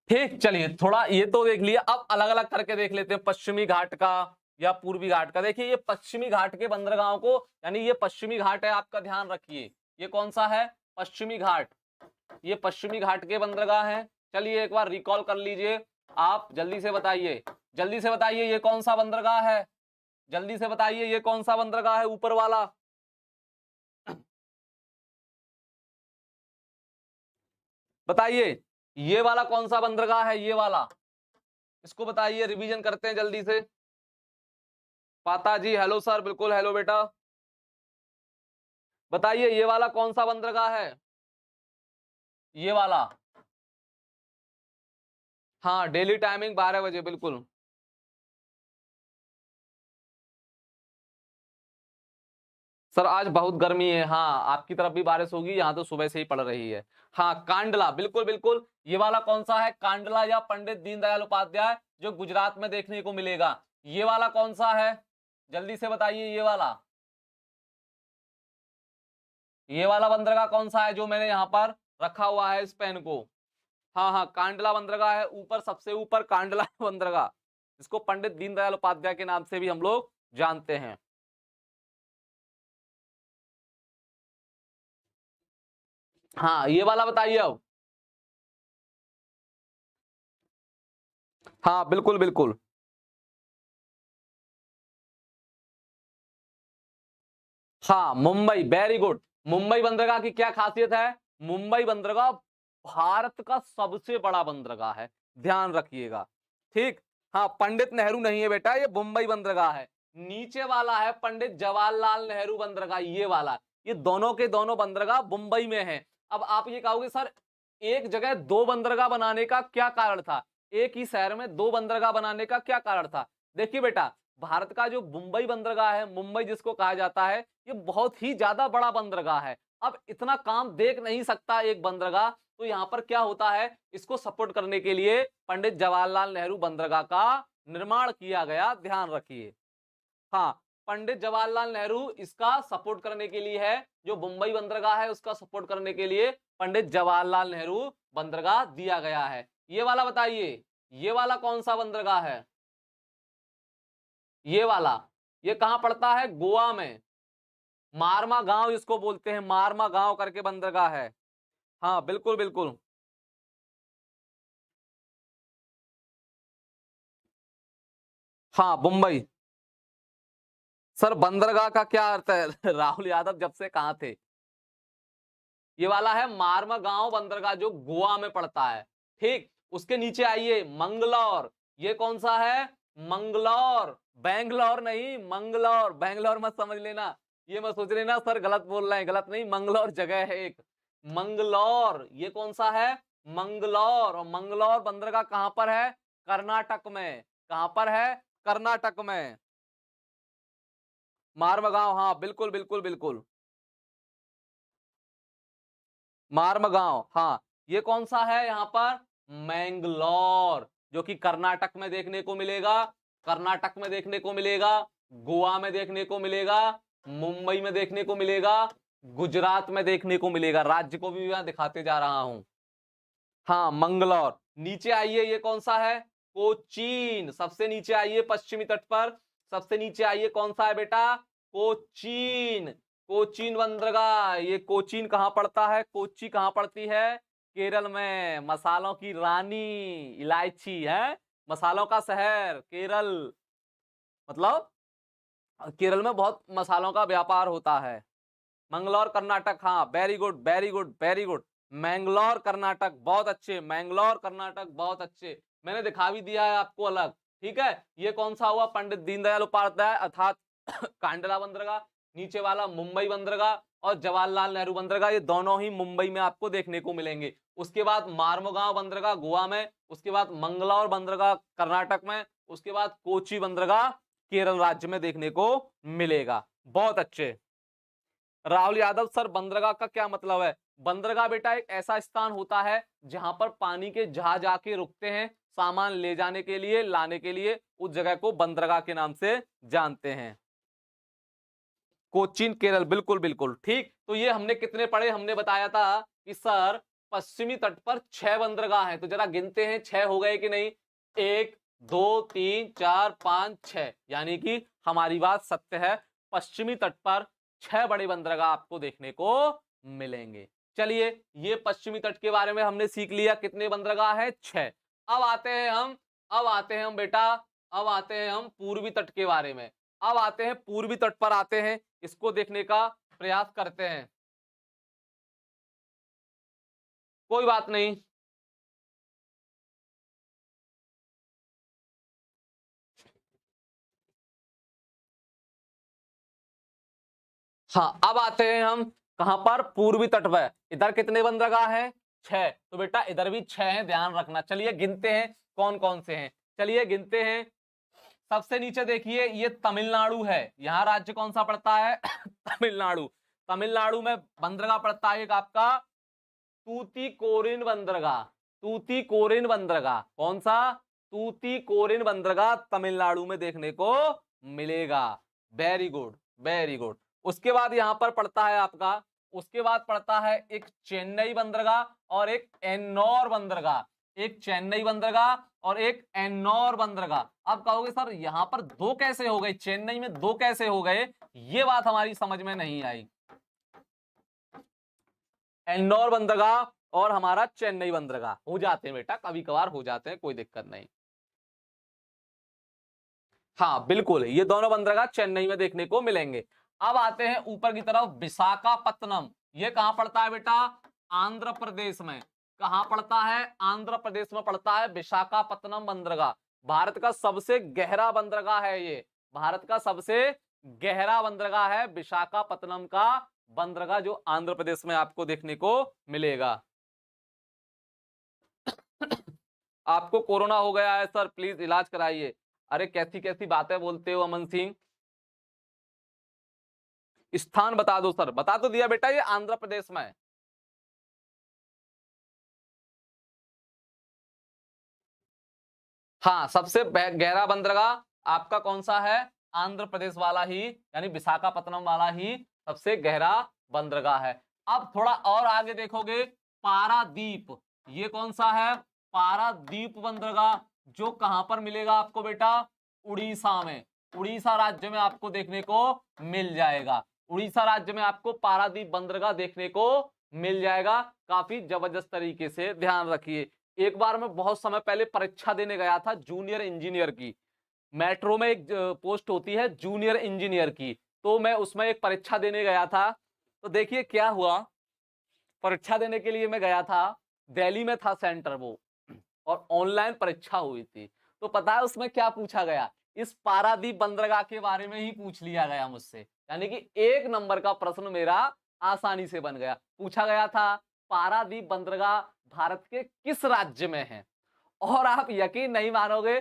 [SPEAKER 1] ठीक, चलिए थोड़ा ये तो देख लिया, अब अलग अलग करके देख लेते हैं पश्चिमी घाट का या पूर्वी घाट का। देखिए ये पश्चिमी घाट के बंदरगाहों को, यानी ये पश्चिमी घाट है, आपका ध्यान रखिए। ये कौन सा है? पश्चिमी घाट। ये पश्चिमी घाट के बंदरगाह हैं। चलिए एक बार रिकॉल कर लीजिए, आप जल्दी से बताइए, जल्दी से बताइए ये कौन सा बंदरगाह है? जल्दी से बताइए ये कौन सा बंदरगाह है ऊपर वाला? बताइए ये वाला कौन सा बंदरगाह है, ये वाला? इसको बताइए, रिवीजन करते हैं जल्दी से। पाता जी हेलो सर, बिल्कुल हेलो बेटा। बताइए ये वाला कौन सा बंदरगाह है? ये वाला। हाँ, डेली टाइमिंग 12 बजे बिल्कुल। सर आज बहुत गर्मी है। हाँ, आपकी तरफ भी बारिश होगी, यहाँ तो सुबह से ही पड़ रही है। हाँ, कांडला बिल्कुल बिल्कुल। ये वाला कौन सा है? कांडला या पंडित दीनदयाल उपाध्याय, जो गुजरात में देखने को मिलेगा। ये वाला कौन सा है? जल्दी से बताइए। ये वाला, ये वाला बंदरगाह कौन सा है जो मैंने यहाँ पर रखा हुआ है इस पेन को? हाँ हाँ, कांडला बंदरगाह है, ऊपर सबसे ऊपर कांडला बंदरगाह, जिसको पंडित दीनदयाल उपाध्याय के नाम से भी हम लोग जानते हैं। हाँ, ये वाला बताइए अब। हाँ बिल्कुल बिल्कुल। हाँ, मुंबई, वेरी गुड। मुंबई बंदरगाह की क्या खासियत है? मुंबई बंदरगाह भारत का सबसे बड़ा बंदरगाह है, ध्यान रखिएगा। ठीक। हाँ, पंडित नेहरू नहीं है बेटा, ये मुंबई बंदरगाह है। नीचे वाला है पंडित जवाहरलाल नेहरू बंदरगाह, ये वाला। ये दोनों के दोनों बंदरगाह मुंबई में है। अब आप ये कहोगे सर, एक जगह दो बंदरगाह बनाने का क्या कारण था? एक ही शहर में दो बंदरगाह बनाने का क्या कारण था? देखिए बेटा, भारत का जो मुंबई बंदरगाह है, मुंबई जिसको कहा जाता है, ये बहुत ही ज्यादा बड़ा बंदरगाह है। अब इतना काम देख नहीं सकता एक बंदरगाह, तो यहाँ पर क्या होता है, इसको सपोर्ट करने के लिए पंडित जवाहरलाल नेहरू बंदरगाह का निर्माण किया गया, ध्यान रखिए। हाँ, पंडित जवाहरलाल नेहरू इसका सपोर्ट करने के लिए है, जो मुंबई बंदरगाह है उसका सपोर्ट करने के लिए पंडित जवाहरलाल नेहरू बंदरगाह दिया गया है। ये वाला बताइए, ये वाला कौन सा बंदरगाह है? ये वाला, ये कहां पड़ता है? गोवा में। मारमा गांव इसको बोलते हैं, मारमा गांव करके बंदरगाह है। हाँ बिल्कुल बिल्कुल। हाँ, मुंबई। सर बंदरगाह का क्या अर्थ है? राहुल यादव जब से कहां थे? ये वाला है मारमा गांव बंदरगाह, जो गोवा में पड़ता है। ठीक। उसके नीचे आइए, मंगलौर। ये कौन सा है? मंगलौर, बैंगलोर नहीं, मंगलौर। बैंगलोर मत समझ लेना, ये मत सोच लेना सर गलत बोल रहे हैं, गलत नहीं, मंगलौर जगह है एक। मंगलौर, ये कौन सा है? मंगलौर। और मंगलौर बंदरगाह कहां पर है? कर्नाटक में। कहां पर है? कर्नाटक में। मारमगांव, हाँ बिल्कुल बिल्कुल बिल्कुल। मारमगांव, हाँ। ये कौन सा है यहाँ पर? मैंगलोर, जो कि कर्नाटक में देखने को मिलेगा। कर्नाटक में देखने को मिलेगा, गोवा में देखने को मिलेगा, मुंबई में देखने को मिलेगा, गुजरात में देखने को मिलेगा। राज्य को भी मैं दिखाते जा रहा हूं। हाँ, मंगलौर। नीचे आइए, ये कौन सा है? कोचीन। सबसे नीचे आइए, पश्चिमी तट पर सबसे नीचे आइए, कौन सा है बेटा? कोचीन। कोचीन बंदरगाह। ये कोचीन कहां पड़ता है? कोच्चि कहां पड़ती है? केरल में। मसालों की रानी, इलायची है, मसालों का शहर केरल। मतलब केरल में बहुत मसालों का व्यापार होता है। मंगलौर कर्नाटक, हाँ very good very good very good. Mangalore Karnataka, बहुत अच्छे। मैंगलोर कर्नाटक, बहुत अच्छे। मैंने दिखा भी दिया है आपको अलग। ठीक है। ये कौन सा हुआ? पंडित दीनदयाल उपाध्याय अर्थात कांडला बंदरगाह। नीचे वाला मुंबई बंदरगाह, और जवाहरलाल नेहरू बंदरगाह, ये दोनों ही मुंबई में आपको देखने को मिलेंगे। उसके बाद मार्मोगांव बंदरगाह गोवा में, उसके बाद मंगलौर बंदरगाह कर्नाटक में, उसके बाद कोची बंदरगाह केरल राज्य में देखने को मिलेगा। बहुत अच्छे। राहुल यादव सर, बंदरगाह का क्या मतलब है? बंदरगाह बेटा एक ऐसा स्थान होता है जहां पर पानी के जहाज आके रुकते हैं, सामान ले जाने के लिए, लाने के लिए। उस जगह को बंदरगाह के नाम से जानते हैं। कोचीन केरल, बिल्कुल बिल्कुल ठीक। तो ये हमने कितने पढ़े? हमने बताया था कि सर पश्चिमी तट पर 6 बंदरगाह हैं। तो जरा गिनते हैं, 6 हो गए कि नहीं? 1 2 3 4 5 6, यानी कि हमारी बात सत्य है। पश्चिमी तट पर 6 बड़े बंदरगाह आपको देखने को मिलेंगे। चलिए, ये पश्चिमी तट के बारे में हमने सीख लिया, कितने बंदरगाह है? 6। अब आते हैं हम, अब आते हैं हम बेटा, अब आते हैं हम पूर्वी तट के बारे में। अब आते हैं पूर्वी तट पर, आते हैं, इसको देखने का प्रयास करते हैं। कोई बात नहीं। हाँ, अब आते हैं हम कहां पर? पूर्वी तट पर। इधर कितने बंदरगाह हैं? 6, तो बेटा इधर भी 6 हैं, ध्यान रखना। चलिए गिनते हैं कौन कौन से हैं, चलिए गिनते हैं। सबसे नीचे देखिए ये तमिलनाडु है, यहां राज्य कौन सा पड़ता है तमिलनाडु। तमिलनाडु में बंदरगाह पड़ता है एक आपका तूतीकोरिन बंदरगाह। तूतीकोरिन बंदरगाह कौन सा? तूतीकोरिन बंदरगाह तमिलनाडु में देखने को मिलेगा। Very good, very good. उसके बाद यहां पर पड़ता है आपका, उसके बाद पड़ता है एक चेन्नई बंदरगाह और एक एन्नौर बंदरगाह। एक चेन्नई बंदरगाह और एक एन्नौर बंदरगाह। अब कहोगे सर यहां पर दो कैसे हो गए, चेन्नई में दो कैसे हो गए, ये बात हमारी समझ में नहीं आई। एन्नौर बंदरगाह और हमारा चेन्नई बंदरगाह हो जाते हैं बेटा, कभी कभार हो जाते हैं, कोई दिक्कत नहीं। हाँ बिल्कुल, ये दोनों बंदरगाह चेन्नई में देखने को मिलेंगे। अब आते हैं ऊपर की तरफ, विशाखापत्तनम। ये कहां पड़ता है बेटा? आंध्र प्रदेश में। कहां पड़ता है? आंध्र प्रदेश में पड़ता है विशाखापत्तनम बंदरगाह। भारत का सबसे गहरा बंदरगाह है ये, भारत का सबसे गहरा बंदरगाह है विशाखापत्तनम का बंदरगाह, जो आंध्र प्रदेश में आपको देखने को मिलेगा। आपको कोरोना हो गया है सर, प्लीज इलाज कराइए। अरे कैसी कैसी बातें बोलते हो अमन सिंह। स्थान बता दो सर, बता तो दिया बेटा, ये आंध्र प्रदेश में है। हाँ, सबसे गहरा बंदरगाह आपका कौन सा है? आंध्र प्रदेश वाला ही, यानी विशाखापत्तनम वाला ही सबसे गहरा बंदरगाह है। अब थोड़ा और आगे देखोगे, पारादीप। ये कौन सा है? पारादीप बंदरगाह, जो कहां पर मिलेगा आपको बेटा? उड़ीसा में। उड़ीसा राज्य में आपको देखने को मिल जाएगा। उड़ीसा राज्य में आपको पारादीप बंदरगाह देखने को मिल जाएगा। काफी जबरदस्त तरीके से ध्यान रखिए। एक बार मैं बहुत समय पहले परीक्षा देने गया था जूनियर इंजीनियर की। मेट्रो में एक पोस्ट होती है जूनियर इंजीनियर की, तो मैं उसमें एक परीक्षा देने गया था। तो देखिए क्या हुआ, परीक्षा देने के लिए मैं गया था, दिल्ली में था सेंटर वो, और ऑनलाइन परीक्षा हुई थी। तो पता है उसमें क्या पूछा गया? इस पारादीप बंदरगाह के बारे में ही पूछ लिया गया मुझसे, यानी कि 1 नंबर का प्रश्न मेरा आसानी से बन गया। पूछा गया था पारादीप बंदरगाह भारत के किस राज्य में है? और आप यकीन नहीं मानोगे,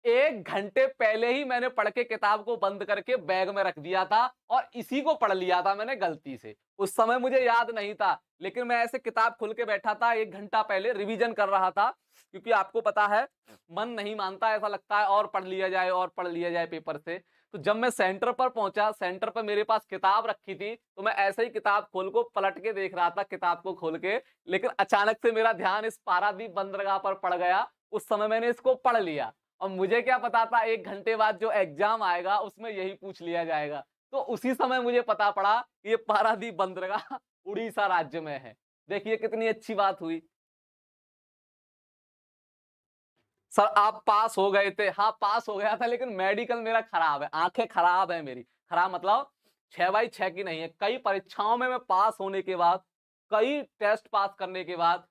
[SPEAKER 1] 1 घंटे पहले ही मैंने पढ़ के किताब को बंद करके बैग में रख दिया था, और इसी को पढ़ लिया था मैंने गलती से। उस समय मुझे याद नहीं था, लेकिन मैं ऐसे किताब खोल के बैठा था 1 घंटा पहले, रिवीजन कर रहा था, क्योंकि आपको पता है मन नहीं मानता, ऐसा लगता है और पढ़ लिया जाए और पढ़ लिया जाए पेपर से। तो जब मैं सेंटर पर पहुंचा, सेंटर पर मेरे पास किताब रखी थी, तो मैं ऐसे ही किताब खोल को पलट के देख रहा था, किताब को खोल के, लेकिन अचानक से मेरा ध्यान इस पारादीप बंदरगाह पर पड़ गया। उस समय मैंने इसको पढ़ लिया, और मुझे क्या पता था 1 घंटे बाद जो एग्जाम आएगा उसमें यही पूछ लिया जाएगा। तो उसी समय मुझे पता पड़ा ये पारादीप बंदरगाह उड़ीसा राज्य में है। देखिए कितनी अच्छी बात हुई। सर आप पास हो गए थे, हाँ पास हो गया था, लेकिन मेडिकल मेरा खराब है, आंखें खराब है मेरी। खराब मतलब 6/6 की नहीं है। कई परीक्षाओं में मैं पास होने के बाद, कई टेस्ट पास करने के बाद,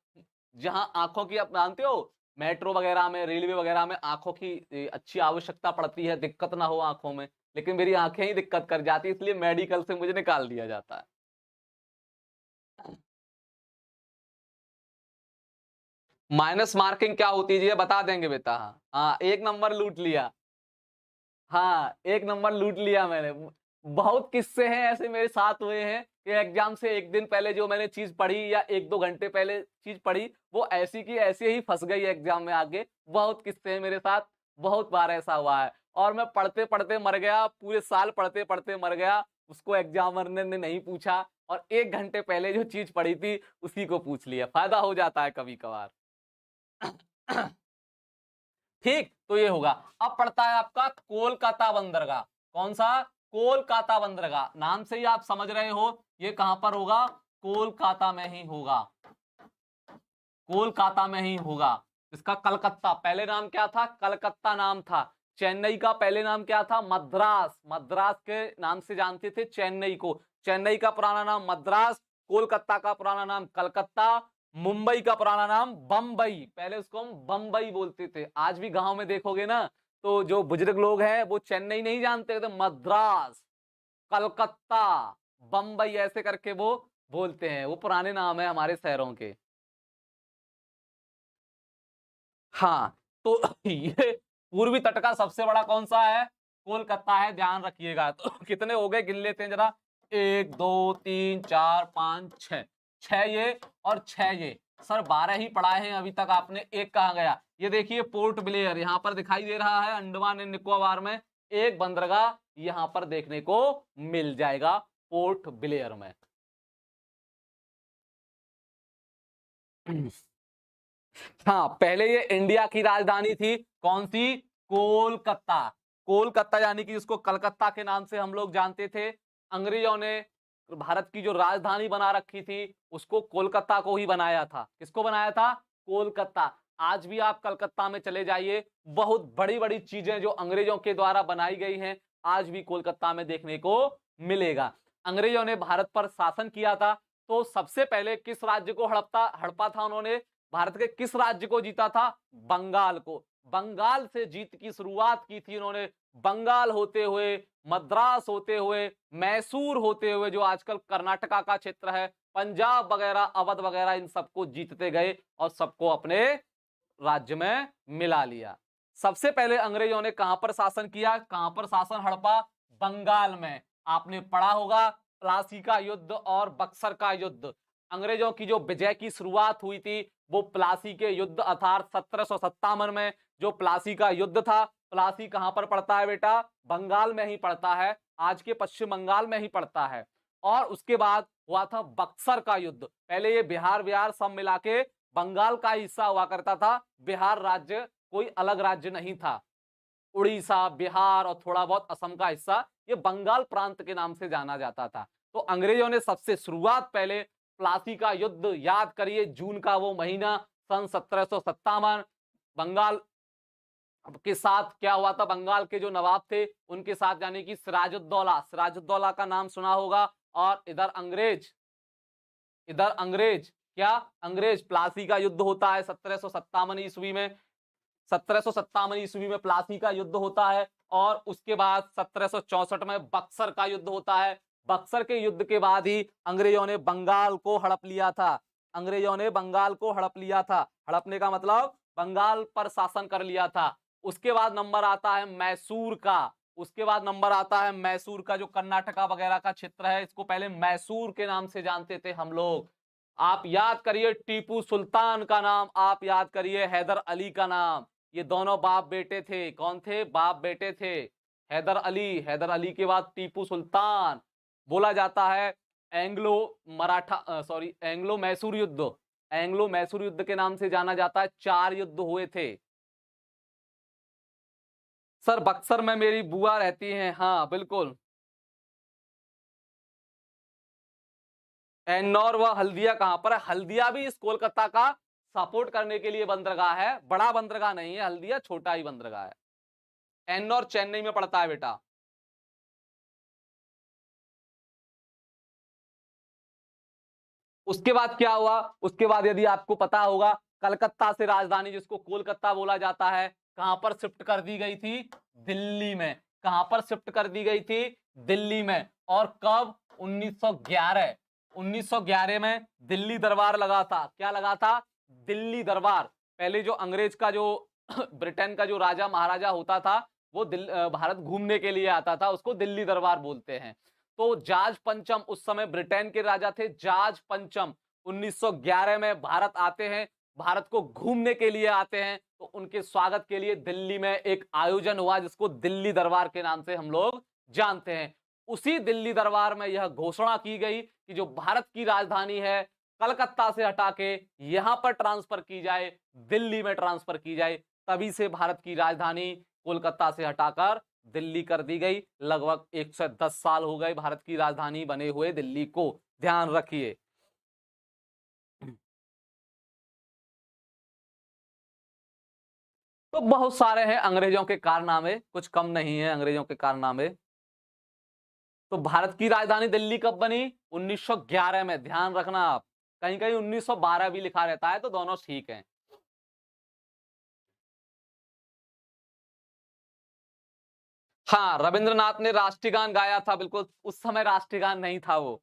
[SPEAKER 1] जहां आंखों की, आप जानते हो मेट्रो वगैरह में, रेलवे वगैरह में आंखों की अच्छी आवश्यकता पड़ती है, दिक्कत ना हो आंखों में, लेकिन मेरी आंखें ही दिक्कत कर जाती है, इसलिए मेडिकल से मुझे निकाल दिया जाता है। माइनस मार्किंग क्या होती है जी, ये बता देंगे बेटा? हाँ हाँ, 1 नंबर लूट लिया। हाँ, 1 नंबर लूट लिया मैंने। बहुत किस्से हैं ऐसे मेरे साथ हुए हैं कि एग्जाम से 1 दिन पहले जो मैंने चीज पढ़ी, या 1-2 घंटे पहले चीज पढ़ी, वो ऐसी की ऐसे ही फंस गई एग्जाम में आगे। बहुत किस्से हैं मेरे साथ, बहुत बार ऐसा हुआ है। और मैं पढ़ते पढ़ते मर गया, पूरे साल पढ़ते पढ़ते मर गया, उसको एग्जामर ने नहीं पूछा, और 1 घंटे पहले जो चीज पढ़ी थी उसी को पूछ लिया। फायदा हो जाता है कभी कभार। ठीक, तो ये होगा। अब पड़ता है आपका कोलकाता बंदरगाह। कौन सा? कोलकाता बंदरगाह। नाम से ही आप समझ रहे हो ये कहां पर होगा? कोलकाता में ही होगा। कोलकाता में ही होगा। इसका कलकत्ता, पहले नाम क्या था? कलकत्ता नाम था। चेन्नई का पहले नाम क्या था? मद्रास। मद्रास के नाम से जानते थे चेन्नई को। चेन्नई का पुराना नाम मद्रास, कोलकाता का पुराना नाम कलकत्ता, मुंबई का पुराना नाम बम्बई। पहले उसको हम बम्बई बोलते थे। आज भी गांव में देखोगे ना, तो जो बुजुर्ग लोग हैं वो चेन्नई नहीं जानते थे, मद्रास, कलकत्ता, बम्बई ऐसे करके वो बोलते हैं। वो पुराने नाम है हमारे शहरों के। हाँ, तो ये पूर्वी तट का सबसे बड़ा कौन सा है? कोलकाता है, ध्यान रखिएगा। तो कितने हो गए, गिन लेते हैं जरा। 1 2 3 4 5 6, 6 ये और 6 ये। सर 12 ही पढ़ाए हैं अभी तक आपने, एक कहाँ गया? ये देखिए पोर्ट ब्लेयर यहाँ पर दिखाई दे रहा है, अंडमान एंड निकोबार में एक बंदरगाह यहाँ पर देखने को मिल जाएगा, पोर्ट ब्लेयर में। हाँ, पहले ये इंडिया की राजधानी थी, कौन सी? कोलकाता। कोलकाता यानी कि इसको कलकत्ता के नाम से हम लोग जानते थे। अंग्रेजों ने भारत की जो राजधानी बना रखी थी, उसको कोलकाता को ही बनाया था। किसको बनाया था? कोलकाता। आज भी आप कलकत्ता में चले जाइए, बहुत बड़ी-बड़ी चीजें जो अंग्रेजों के द्वारा बनाई गई हैं, आज भी कोलकाता में देखने को मिलेगा। अंग्रेजों ने भारत पर शासन किया था, तो सबसे पहले किस राज्य को हड़पा था उन्होंने? भारत के किस राज्य को जीता था? बंगाल को। बंगाल से जीत की शुरुआत की थी उन्होंने। बंगाल होते हुए, मद्रास होते हुए, मैसूर होते हुए, जो आजकल कर्नाटका का क्षेत्र है, पंजाब वगैरह, अवध वगैरह, इन सबको जीतते गए और सबको अपने राज्य में मिला लिया। सबसे पहले अंग्रेजों ने कहां पर शासन किया, कहां पर शासन हड़पा? बंगाल में। आपने पढ़ा होगा प्लासी का युद्ध और बक्सर का युद्ध। अंग्रेजों की जो विजय की शुरुआत हुई थी, वो प्लासी के युद्ध अर्थात 1757 में जो प्लासी का युद्ध था। प्लासी कहां पर पड़ता है बेटा? बंगाल में ही पड़ता है, आज के पश्चिम बंगाल में ही पड़ता है। और उसके बाद हुआ था बक्सर का युद्ध। पहले ये बिहार बिहार सब मिला के बंगाल का हिस्सा हुआ करता था, बिहार राज्य कोई अलग राज्य नहीं था। उड़ीसा, बिहार और थोड़ा बहुत असम का हिस्सा, ये बंगाल प्रांत के नाम से जाना जाता था। तो अंग्रेजों ने सबसे शुरुआत पहले प्लासी का युद्ध, याद करिए जून का वो महीना, सन 1757। बंगाल के साथ क्या हुआ था? बंगाल के जो नवाब थे उनके साथ, यानी कि सिराजुद्दौला, सिराजुद्दौला का नाम सुना होगा। और इधर अंग्रेज क्या? अंग्रेज। प्लासी का युद्ध होता है 1757 ईस्वी में। 1757 ईस्वी में प्लासी का युद्ध होता है और उसके बाद 1764 में बक्सर का युद्ध होता है। बक्सर के युद्ध के बाद ही अंग्रेजों ने बंगाल को हड़प लिया था। अंग्रेजों ने बंगाल को हड़प लिया था। हड़पने का मतलब बंगाल पर शासन कर लिया था। उसके बाद नंबर आता है मैसूर का। उसके बाद नंबर आता है मैसूर का, जो कर्नाटका वगैरह का क्षेत्र है, इसको पहले मैसूर के नाम से जानते थे हम लोग। आप याद करिए टीपू सुल्तान का नाम, आप याद करिए हैदर अली का नाम। ये दोनों बाप बेटे थे। कौन थे? बाप बेटे थे। हैदर अली, हैदर अली के बाद टीपू सुल्तान। बोला जाता है एंग्लो एंग्लो मैसूर युद्ध, एंग्लो मैसूर युद्ध के नाम से जाना जाता है। 4 युद्ध हुए थे। सर बक्सर में मेरी बुआ रहती हैं, हाँ बिल्कुल। एन्नौर व हल्दिया कहां पर है? हल्दिया भी इस कोलकाता का सपोर्ट करने के लिए बंदरगाह है, बड़ा बंदरगाह नहीं है हल्दिया, छोटा ही बंदरगाह है। एन्नौर चेन्नई में पड़ता है बेटा। उसके बाद क्या हुआ? उसके बाद यदि आपको पता होगा, कलकत्ता से राजधानी जिसको कोलकाता बोला जाता है, कहां पर शिफ्ट कर दी गई थी? दिल्ली में। कहां पर शिफ्ट कर दी गई थी? दिल्ली में। और कब? 1911। 1911 में दिल्ली दरबार लगा था। क्या लगा था? दिल्ली दरबार। पहले जो अंग्रेज का जो ब्रिटेन का जो राजा महाराजा होता था, वो भारत घूमने के लिए आता था, उसको दिल्ली दरबार बोलते हैं। तो जॉर्ज पंचम उस समय ब्रिटेन के राजा थे। जॉर्ज पंचम 1911 में भारत आते हैं, भारत को घूमने के लिए आते हैं। तो उनके स्वागत के लिए दिल्ली में एक आयोजन हुआ, जिसको दिल्ली दरबार के नाम से हम लोग जानते हैं। उसी दिल्ली दरबार में यह घोषणा की गई कि जो भारत की राजधानी है, कलकत्ता से हटा के यहां पर ट्रांसफर की जाए, दिल्ली में ट्रांसफर की जाए। तभी से भारत की राजधानी कोलकाता से हटाकर दिल्ली कर दी गई। लगभग 110 साल हो गए भारत की राजधानी बने हुए दिल्ली को, ध्यान रखिए। तो बहुत सारे हैं अंग्रेजों के कारनामे, कुछ कम नहीं है अंग्रेजों के कारनामे। तो भारत की राजधानी दिल्ली कब बनी? 1911 में, ध्यान रखना आप। कहीं कहीं 1912 भी लिखा रहता है, तो दोनों ठीक है। हाँ, रविंद्रनाथ ने राष्ट्रीय गान गाया था, बिल्कुल। उस समय राष्ट्रीय गान नहीं था वो।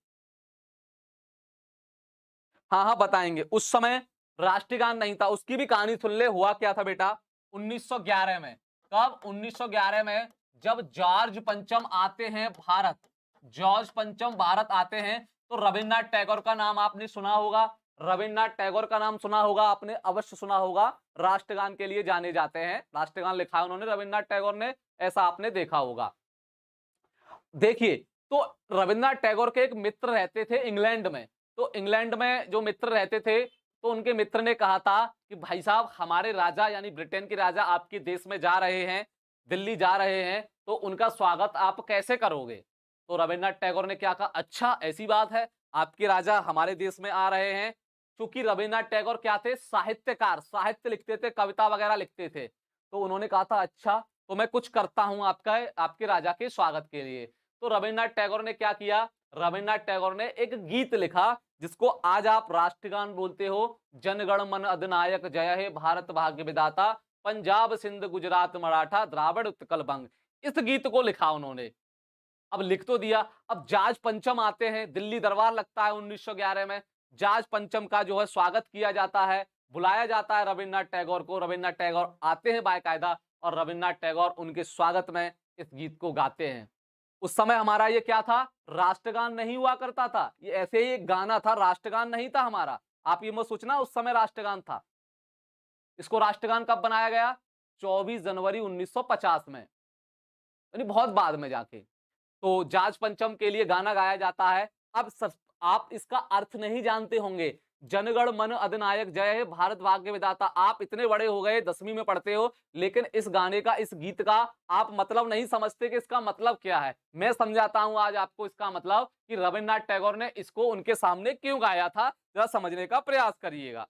[SPEAKER 1] हाँ हाँ बताएंगे। उस समय राष्ट्रगान नहीं था। उसकी भी कहानी सुन ले, हुआ क्या था बेटा 1911 में। कब? 1911 में जब जॉर्ज पंचम आते हैं भारत, जॉर्ज पंचम भारत आते हैं, तो रविन्द्रनाथ टैगोर का नाम आपने सुना होगा, रविन्द्रनाथ टैगोर का नाम सुना होगा आपने, अवश्य सुना होगा। राष्ट्रगान के लिए जाने जाते हैं, राष्ट्रगान लिखा है उन्होंने रविन्द्रनाथ टैगोर ने, ऐसा आपने देखा होगा। देखिए, तो रविन्द्रनाथ टैगोर के एक मित्र रहते थे इंग्लैंड में, तो इंग्लैंड में जो मित्र रहते थे, तो उनके मित्र ने कहा था कि भाई साहब, हमारे राजा यानी ब्रिटेन के राजा आपके देश में जा रहे हैं, दिल्ली जा रहे हैं, तो उनका स्वागत आप कैसे करोगे? तो रविन्द्रनाथ टैगोर ने क्या कहा, अच्छा ऐसी बात है, आपके राजा हमारे देश में आ रहे हैं। क्योंकि रविन्द्रनाथ टैगोर क्या थे, साहित्यकार, साहित्य लिखते थे, कविता वगैरह लिखते थे, तो उन्होंने कहा था अच्छा तो मैं कुछ करता हूं आपके राजा के स्वागत के लिए। तो रविन्द्रनाथ टैगोर ने क्या किया, रविन्द्रनाथ टैगोर ने एक गीत लिखा जिसको आज आप राष्ट्रगान बोलते हो, जनगण मन अधिनायक जय हे भारत भाग्य विधाता, पंजाब सिंध गुजरात मराठा द्राविड़ उत्कल बंग। इस गीत को लिखा उन्होंने। अब लिख तो दिया, अब जॉर्ज पंचम आते हैं, दिल्ली दरबार लगता है 1911 में, जॉर्ज पंचम का जो है स्वागत किया जाता है, बुलाया जाता है रविन्द्रनाथ टैगोर को, रविन्द्रनाथ टैगोर आते हैं बाकायदा, और रविन्द्रनाथ टैगोर उनके स्वागत में इस गीत को गाते हैं। उस समय हमारा ये क्या था, राष्ट्रगान नहीं हुआ करता था, ये ऐसे ही एक गाना था, राष्ट्रगान नहीं था हमारा। आप ये मत सोचना उस समय राष्ट्रगान था। इसको राष्ट्रगान कब बनाया गया, 24 जनवरी 1950 में, यानी बहुत बाद में जाके। तो जॉर्ज पंचम के लिए गाना गाया जाता है। अब आप इसका अर्थ नहीं जानते होंगे, जनगण मन अधिनायक जय हे भारत भाग्य विधाता। आप इतने बड़े हो गए, 10वीं में पढ़ते हो, लेकिन इस गाने का, इस गीत का आप मतलब नहीं समझते कि इसका मतलब क्या है। मैं समझाता हूं आज आपको इसका मतलब, कि रविन्द्रनाथ टैगोर ने इसको उनके सामने क्यों गाया था, जरा समझने का प्रयास करिएगा।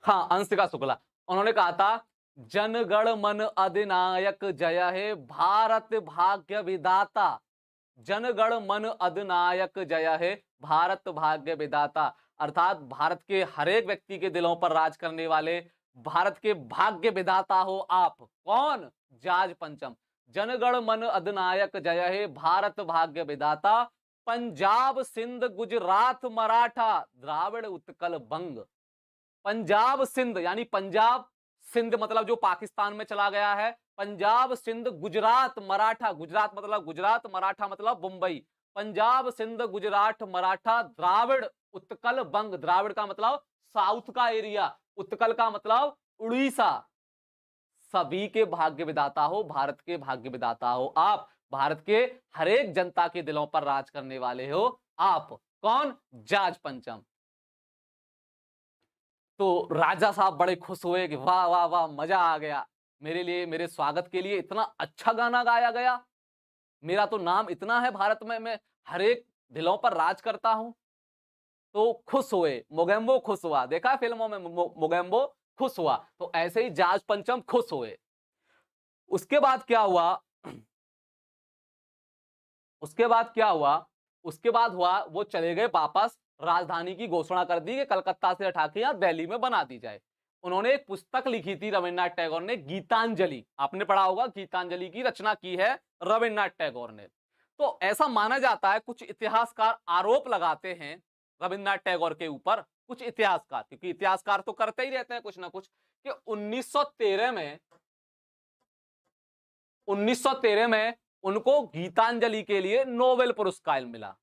[SPEAKER 1] हाँ, अंशिका शुक्ला, उन्होंने कहा था जनगण मन अधिनायक जय हे भारत भाग्य विधाता, जनगण मन अधिनायक जय हे भारत भाग्य विधाता। अर्थात भारत के हर एक व्यक्ति के दिलों पर राज करने वाले, भारत के भाग्य विधाता हो आप। कौन? जॉर्ज पंचम। जनगण मन अधिनायक जय हे भारत भाग्य विधाता, पंजाब सिंध गुजरात मराठा द्राविड़ उत्कल बंग। पंजाब सिंध यानी पंजाब, सिंध मतलब जो पाकिस्तान में चला गया है, पंजाब सिंध गुजरात मराठा, गुजरात मतलब गुजरात, मराठा मतलब मुंबई, पंजाब सिंध गुजरात मराठा द्राविड़ उत्कल बंग। द्राविड़ का मतलब साउथ का एरिया, उत्कल का मतलब उड़ीसा। सभी के भाग्य विधाता हो, भारत के भाग्य विधाता हो आप, भारत के हर एक जनता के दिलों पर राज करने वाले हो आप। कौन? जॉर्ज पंचम। तो राजा साहब बड़े खुश हुए कि वाह वाह वाह, मजा आ गया, मेरे लिए, मेरे स्वागत के लिए इतना अच्छा गाना गाया गया, मेरा तो नाम इतना है भारत में, मैं हर एक दिलों पर राज करता हूं। तो खुश हुए, मोगेम्बो खुश हुआ, देखा है फिल्मों में मोगेम्बो खुश हुआ, तो ऐसे ही जॉर्ज पंचम खुश हुए। उसके बाद क्या हुआ, उसके बाद क्या हुआ, उसके बाद हुआ वो चले गए वापस, राजधानी की घोषणा कर दी कि कलकत्ता से हटा के यहां दिल्ली में बना दी जाए। उन्होंने एक पुस्तक लिखी थी रविन्द्रनाथ टैगोर ने, गीतांजलि, आपने पढ़ा होगा, गीतांजलि की रचना की है रविन्द्रनाथ टैगोर ने। तो ऐसा माना जाता है, कुछ इतिहासकार आरोप लगाते हैं रविन्द्रनाथ टैगोर के ऊपर, कुछ इतिहासकार, क्योंकि इतिहासकार तो करते ही रहते हैं कुछ ना कुछ, कि 1913 में उनको गीतांजलि के लिए नोबेल पुरस्कार मिला।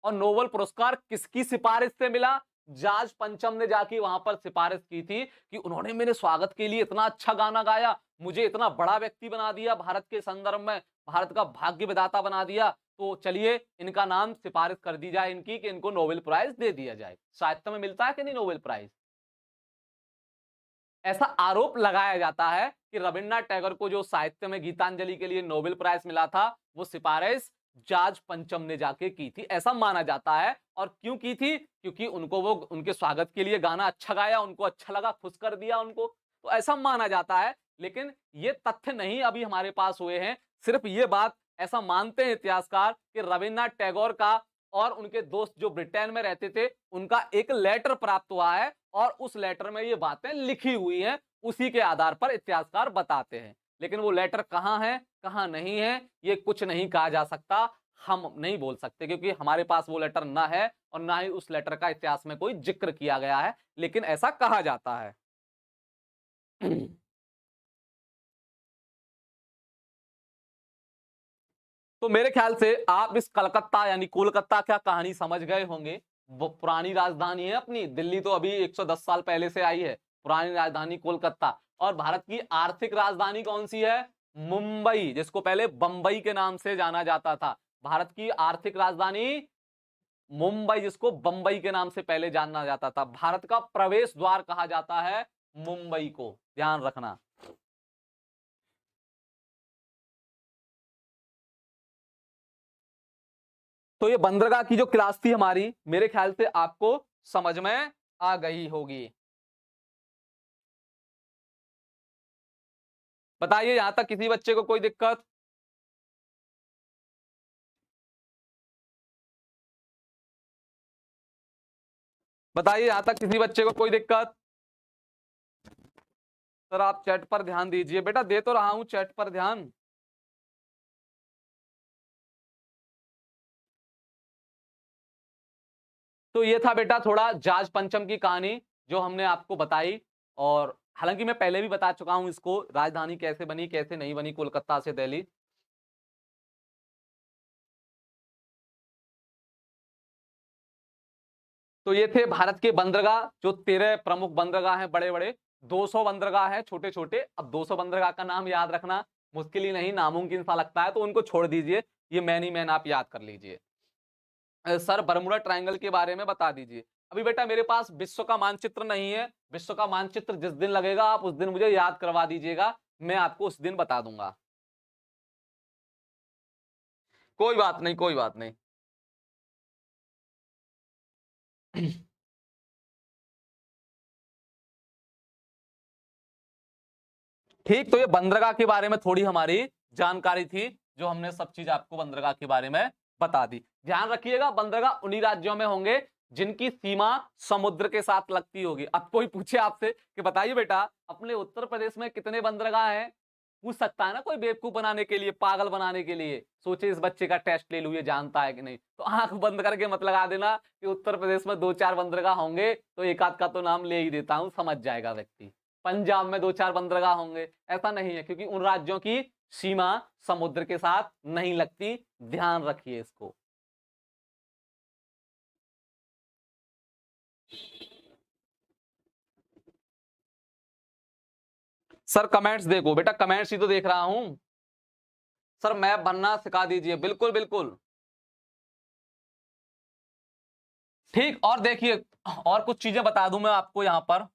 [SPEAKER 1] और नोबेल पुरस्कार किसकी सिफारिश से मिला? जॉर्ज पंचम ने जाके वहां पर सिफारिश की थी कि उन्होंने मेरे स्वागत के लिए इतना अच्छा गाना गाया, मुझे इतना बड़ा व्यक्ति बना दिया भारत के संदर्भ में, भारत का भाग्य विधाता बना दिया, तो चलिए इनका नाम सिफारिश कर दी जाए इनकी, कि इनको नोबेल प्राइज दे दिया जाए। साहित्य में मिलता है कि नहीं नोबेल प्राइज? ऐसा आरोप लगाया जाता है कि रविन्द्रनाथ टैगोर को जो साहित्य में गीतांजलि के लिए नोबेल प्राइज मिला था, वो सिफारिश जॉर्ज पंचम ने जाके की थी, ऐसा माना जाता है। और क्यों की थी? क्योंकि उनको वो उनके स्वागत के लिए गाना अच्छा गाया, उनको अच्छा लगा, खुश कर दिया उनको, तो ऐसा माना जाता है। लेकिन ये तथ्य नहीं अभी हमारे पास हुए हैं, सिर्फ ये बात ऐसा मानते हैं इतिहासकार कि रविन्द्रनाथ टैगोर का और उनके दोस्त जो ब्रिटेन में रहते थे, उनका एक लेटर प्राप्त हुआ है, और उस लेटर में ये बातें लिखी हुई हैं, उसी के आधार पर इतिहासकार बताते हैं। लेकिन वो लेटर कहां है, कहां नहीं है, ये कुछ नहीं कहा जा सकता। हम नहीं बोल सकते, क्योंकि हमारे पास वो लेटर ना है और ना ही उस लेटर का इतिहास में कोई जिक्र किया गया है, लेकिन ऐसा कहा जाता है। तो मेरे ख्याल से आप इस कलकत्ता यानी कोलकाता क्या कहानी समझ गए होंगे। वो पुरानी राजधानी है अपनी, दिल्ली तो अभी 110 साल पहले से आई है। पुरानी राजधानी कोलकाता। और भारत की आर्थिक राजधानी कौन सी है? मुंबई, जिसको पहले बंबई के नाम से जाना जाता था। भारत की आर्थिक राजधानी मुंबई, जिसको बंबई के नाम से पहले जाना जाता था। भारत का प्रवेश द्वार कहा जाता है मुंबई को, ध्यान रखना। तो ये बंदरगाह की जो क्लास थी हमारी, मेरे ख्याल से आपको समझ में आ गई होगी। बताइए यहां तक किसी बच्चे को कोई दिक्कत? बताइए यहां तक किसी बच्चे को कोई दिक्कत? सर आप चैट पर ध्यान दीजिए, बेटा दे तो रहा हूं चैट पर ध्यान। तो ये था बेटा थोड़ा जाज पंचम की कहानी जो हमने आपको बताई। और हालांकि मैं पहले भी बता चुका हूं इसको, राजधानी कैसे बनी कैसे नहीं बनी कोलकाता से दिल्ली। तो ये थे भारत के बंदरगाह, जो 13 प्रमुख बंदरगाह हैं बड़े बड़े। 200 बंदरगाह हैं छोटे छोटे। अब 200 बंदरगाह का नाम याद रखना मुश्किल ही नहीं, नामुमकिन सा लगता है, तो उनको छोड़ दीजिए। ये मैन ही मैन आप याद कर लीजिए। सर बरमुडा ट्रायंगल के बारे में बता दीजिए। अभी बेटा मेरे पास विश्व का मानचित्र नहीं है। विश्व का मानचित्र जिस दिन लगेगा आप उस दिन मुझे याद करवा दीजिएगा, मैं आपको उस दिन बता दूंगा। कोई बात नहीं, कोई बात नहीं। ठीक, तो ये बंदरगाह के बारे में थोड़ी हमारी जानकारी थी, जो हमने सब चीज आपको बंदरगाह के बारे में बता दी। ध्यान रखिएगा बंदरगाह उन्हीं राज्यों में होंगे जिनकी सीमा समुद्र के साथ लगती होगी। अब कोई पूछे आपसे कि बताइए बेटा अपने उत्तर प्रदेश में कितने बंदरगाह हैं, पूछ सकता है ना कोई बेवकूफ बनाने के लिए, पागल बनाने के लिए। सोचे इस बच्चे का टेस्ट ले लूं ये जानता है कि नहीं, तो आंख बंद करके मत लगा देना कि उत्तर प्रदेश में 2-4 बंदरगाह होंगे, तो एक आध का तो नाम ले ही देता हूं, समझ जाएगा व्यक्ति। पंजाब में 2-4 बंदरगाह होंगे, ऐसा नहीं है, क्योंकि उन राज्यों की सीमा समुद्र के साथ नहीं लगती। ध्यान रखिए इसको। सर कमेंट्स देखो बेटा, कमेंट्स ही तो देख रहा हूं। सर मैप बनना सिखा दीजिए, बिल्कुल बिल्कुल। ठीक, और देखिए और कुछ चीजें बता दूं मैं आपको यहां पर।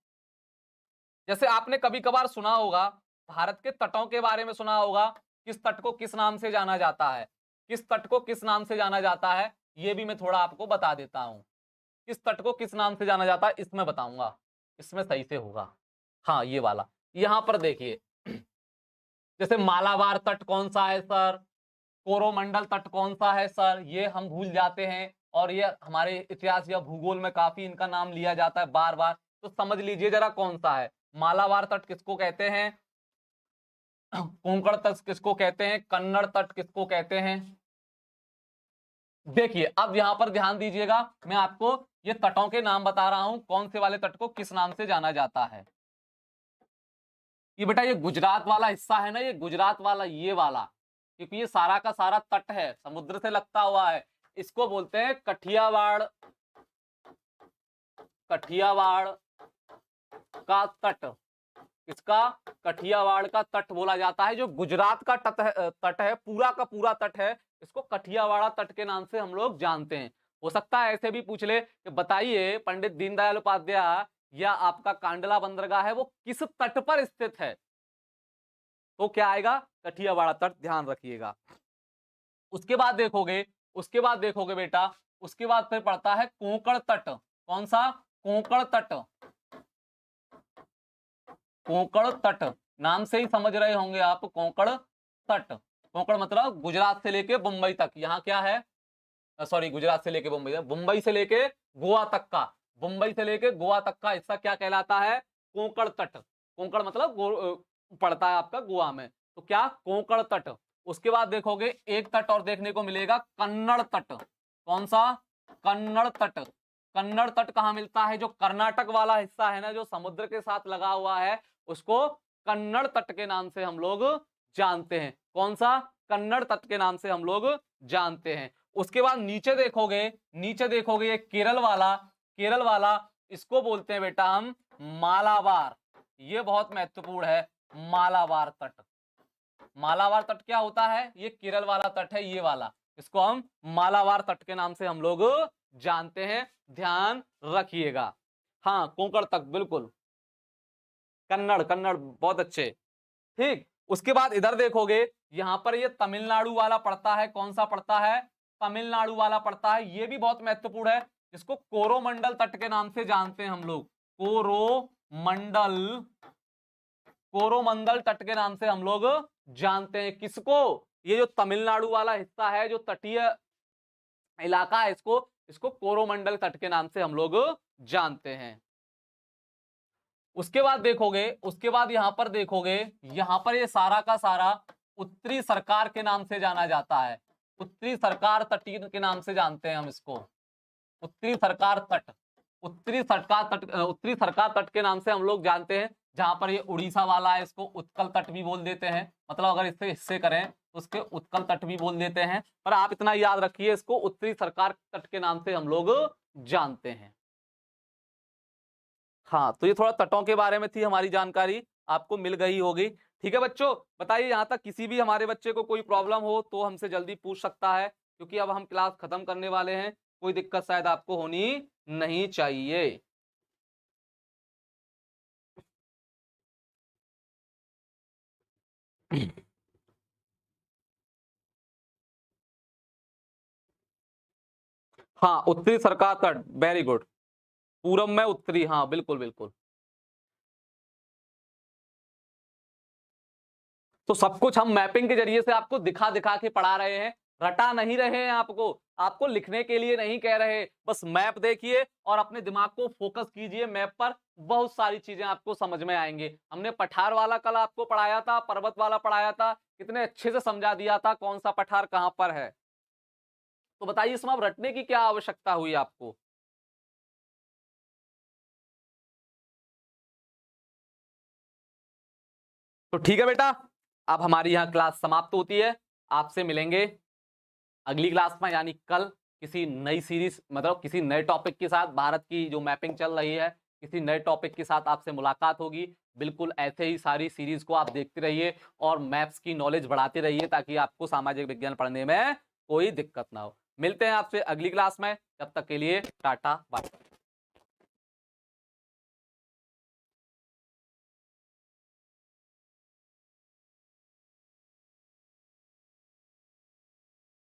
[SPEAKER 1] जैसे आपने कभी कभार सुना होगा, भारत के तटों के बारे में सुना होगा, किस तट को किस नाम से जाना जाता है, किस तट को किस नाम से जाना जाता है, ये भी मैं थोड़ा आपको बता देता हूं। किस तट को किस नाम से जाना जाता है इसमें बताऊंगा, इसमें सही से होगा। हाँ ये वाला, यहां पर देखिए। जैसे मालाबार तट कौन सा है सर, कोरोमंडल तट कौन सा है सर, ये हम भूल जाते हैं। और ये हमारे इतिहास या भूगोल में काफी इनका नाम लिया जाता है बार बार, तो समझ लीजिए जरा कौन सा है। मालाबार तट किसको कहते हैं, कोंकण तट किसको कहते हैं, कन्नड़ तट किसको कहते हैं। देखिए अब यहां पर ध्यान दीजिएगा, मैं आपको ये तटों के नाम बता रहा हूं, कौन से वाले तट को किस नाम से जाना जाता है। ये बेटा ये गुजरात वाला हिस्सा है ना, ये गुजरात वाला ये वाला, क्योंकि ये सारा का सारा तट है, समुद्र से लगता हुआ है। इसको बोलते हैं कठियावाड़, कठियावाड़ का तट। इसका कठियावाड़ का तट बोला जाता है। जो गुजरात का तट है पूरा का पूरा तट है, इसको कठियावाड़ा तट के नाम से हम लोग जानते हैं। हो सकता है ऐसे भी पूछ ले कि बताइए पंडित दीनदयाल उपाध्याय या आपका कांडला बंदरगाह है वो किस तट पर स्थित है, तो क्या आएगा, कठियावाड़ा तट, ध्यान रखिएगा। उसके बाद देखोगे, उसके बाद देखोगे बेटा, उसके बाद फिर पड़ता है कोंकण तट। कौन सा, कोंकण तट। कोंकण तट नाम से ही समझ रहे होंगे आप, कोंकण तट। कोंकण मतलब गुजरात से लेके मुंबई तक, यहाँ क्या है, सॉरी गुजरात से लेके मुंबई तक, मुंबई से लेके गोवा तक का, मुंबई से लेके गोवा तक का हिस्सा क्या कहलाता है, कोंकण तट। कोंकण मतलब पड़ता है आपका गोवा में, तो क्या, कोंकण तट। उसके बाद देखोगे एक तट और देखने को मिलेगा, कन्नड़ तट। कौन सा? कन्नड़ तट। कन्नड़ तट कहां मिलता है? जो कर्नाटक वाला हिस्सा है ना, जो समुद्र के साथ लगा हुआ है, उसको कन्नड़ तट के नाम से हम लोग जानते हैं। कौन सा? कन्नड़ तट के नाम से हम लोग जानते हैं। उसके बाद नीचे देखोगे, नीचे देखोगे ये केरल वाला, केरल वाला इसको बोलते हैं बेटा हम मालाबार। ये बहुत महत्वपूर्ण है, मालाबार तट। मालाबार तट क्या होता है? ये केरल वाला तट है, ये वाला, इसको हम मालाबार तट के नाम से हम लोग जानते हैं, ध्यान रखिएगा। हाँ, कोंकण तक, बिल्कुल, कन्नड़, कन्नड़, बहुत अच्छे, ठीक। उसके बाद इधर देखोगे, यहां पर ये तमिलनाडु वाला पड़ता है। कौन सा पड़ता है? तमिलनाडु वाला पड़ता है। ये भी बहुत महत्वपूर्ण है, इसको कोरोमंडल तट के नाम से जानते हैं हम लोग। कोरोमंडल, कोरोमंडल तट के नाम से हम लोग जानते हैं किसको? ये जो तमिलनाडु वाला हिस्सा है, जो तटीय इलाका है, इसको कोरोमंडल तट के नाम से हम लोग जानते हैं। उसके बाद देखोगे, उसके बाद यहां पर देखोगे, यहां पर ये सारा का सारा उत्तरी सरकार के नाम से जाना जाता है। उत्तरी सरकार तटीय के नाम से जानते हैं हम इसको, उत्तरी सरकार तट। उत्तरी सरकार तट के नाम से हम लोग जानते हैं। जहां पर ये उड़ीसा वाला है, इसको उत्कल तट भी बोल देते हैं, मतलब अगर इससे हिस्से करें तो उसके उत्कल तट भी बोल देते हैं। पर आप इतना याद रखिए, इसको उत्तरी सरकार तट के नाम से हम लोग जानते हैं। हाँ, तो ये थोड़ा तटों के बारे में थी हमारी जानकारी, आपको मिल गई होगी। ठीक है बच्चों, बताइए यहाँ तक किसी भी हमारे बच्चे को कोई प्रॉब्लम हो तो हमसे जल्दी पूछ सकता है, क्योंकि अब हम क्लास खत्म करने वाले हैं। कोई दिक्कत शायद आपको होनी नहीं चाहिए। हाँ, उत्तरी सरकार तट, वेरी गुड। पूरब में उत्तरी, हाँ बिल्कुल बिल्कुल। तो सब कुछ हम मैपिंग के जरिए से आपको दिखा दिखा के पढ़ा रहे हैं, रटा नहीं रहे हैं आपको। आपको लिखने के लिए नहीं कह रहे, बस मैप देखिए और अपने दिमाग को फोकस कीजिए मैप पर, बहुत सारी चीजें आपको समझ में आएंगे। हमने पठार वाला कल आपको पढ़ाया था, पर्वत वाला पढ़ाया था, कितने अच्छे से समझा दिया था कौन सा पठार कहां पर है। तो बताइए इसमें अब रटने की क्या आवश्यकता हुई आपको? तो ठीक है बेटा, अब हमारी यहाँ क्लास समाप्त होती है। आपसे मिलेंगे अगली क्लास में, यानी कल, किसी नई सीरीज, मतलब किसी नए टॉपिक के साथ। भारत की जो मैपिंग चल रही है, किसी नए टॉपिक के साथ आपसे मुलाकात होगी। बिल्कुल ऐसे ही सारी सीरीज को आप देखते रहिए और मैप्स की नॉलेज बढ़ाते रहिए, ताकि आपको सामाजिक विज्ञान पढ़ने में कोई दिक्कत ना हो। मिलते हैं आपसे अगली क्लास में, तब तक के लिए टाटा बाय।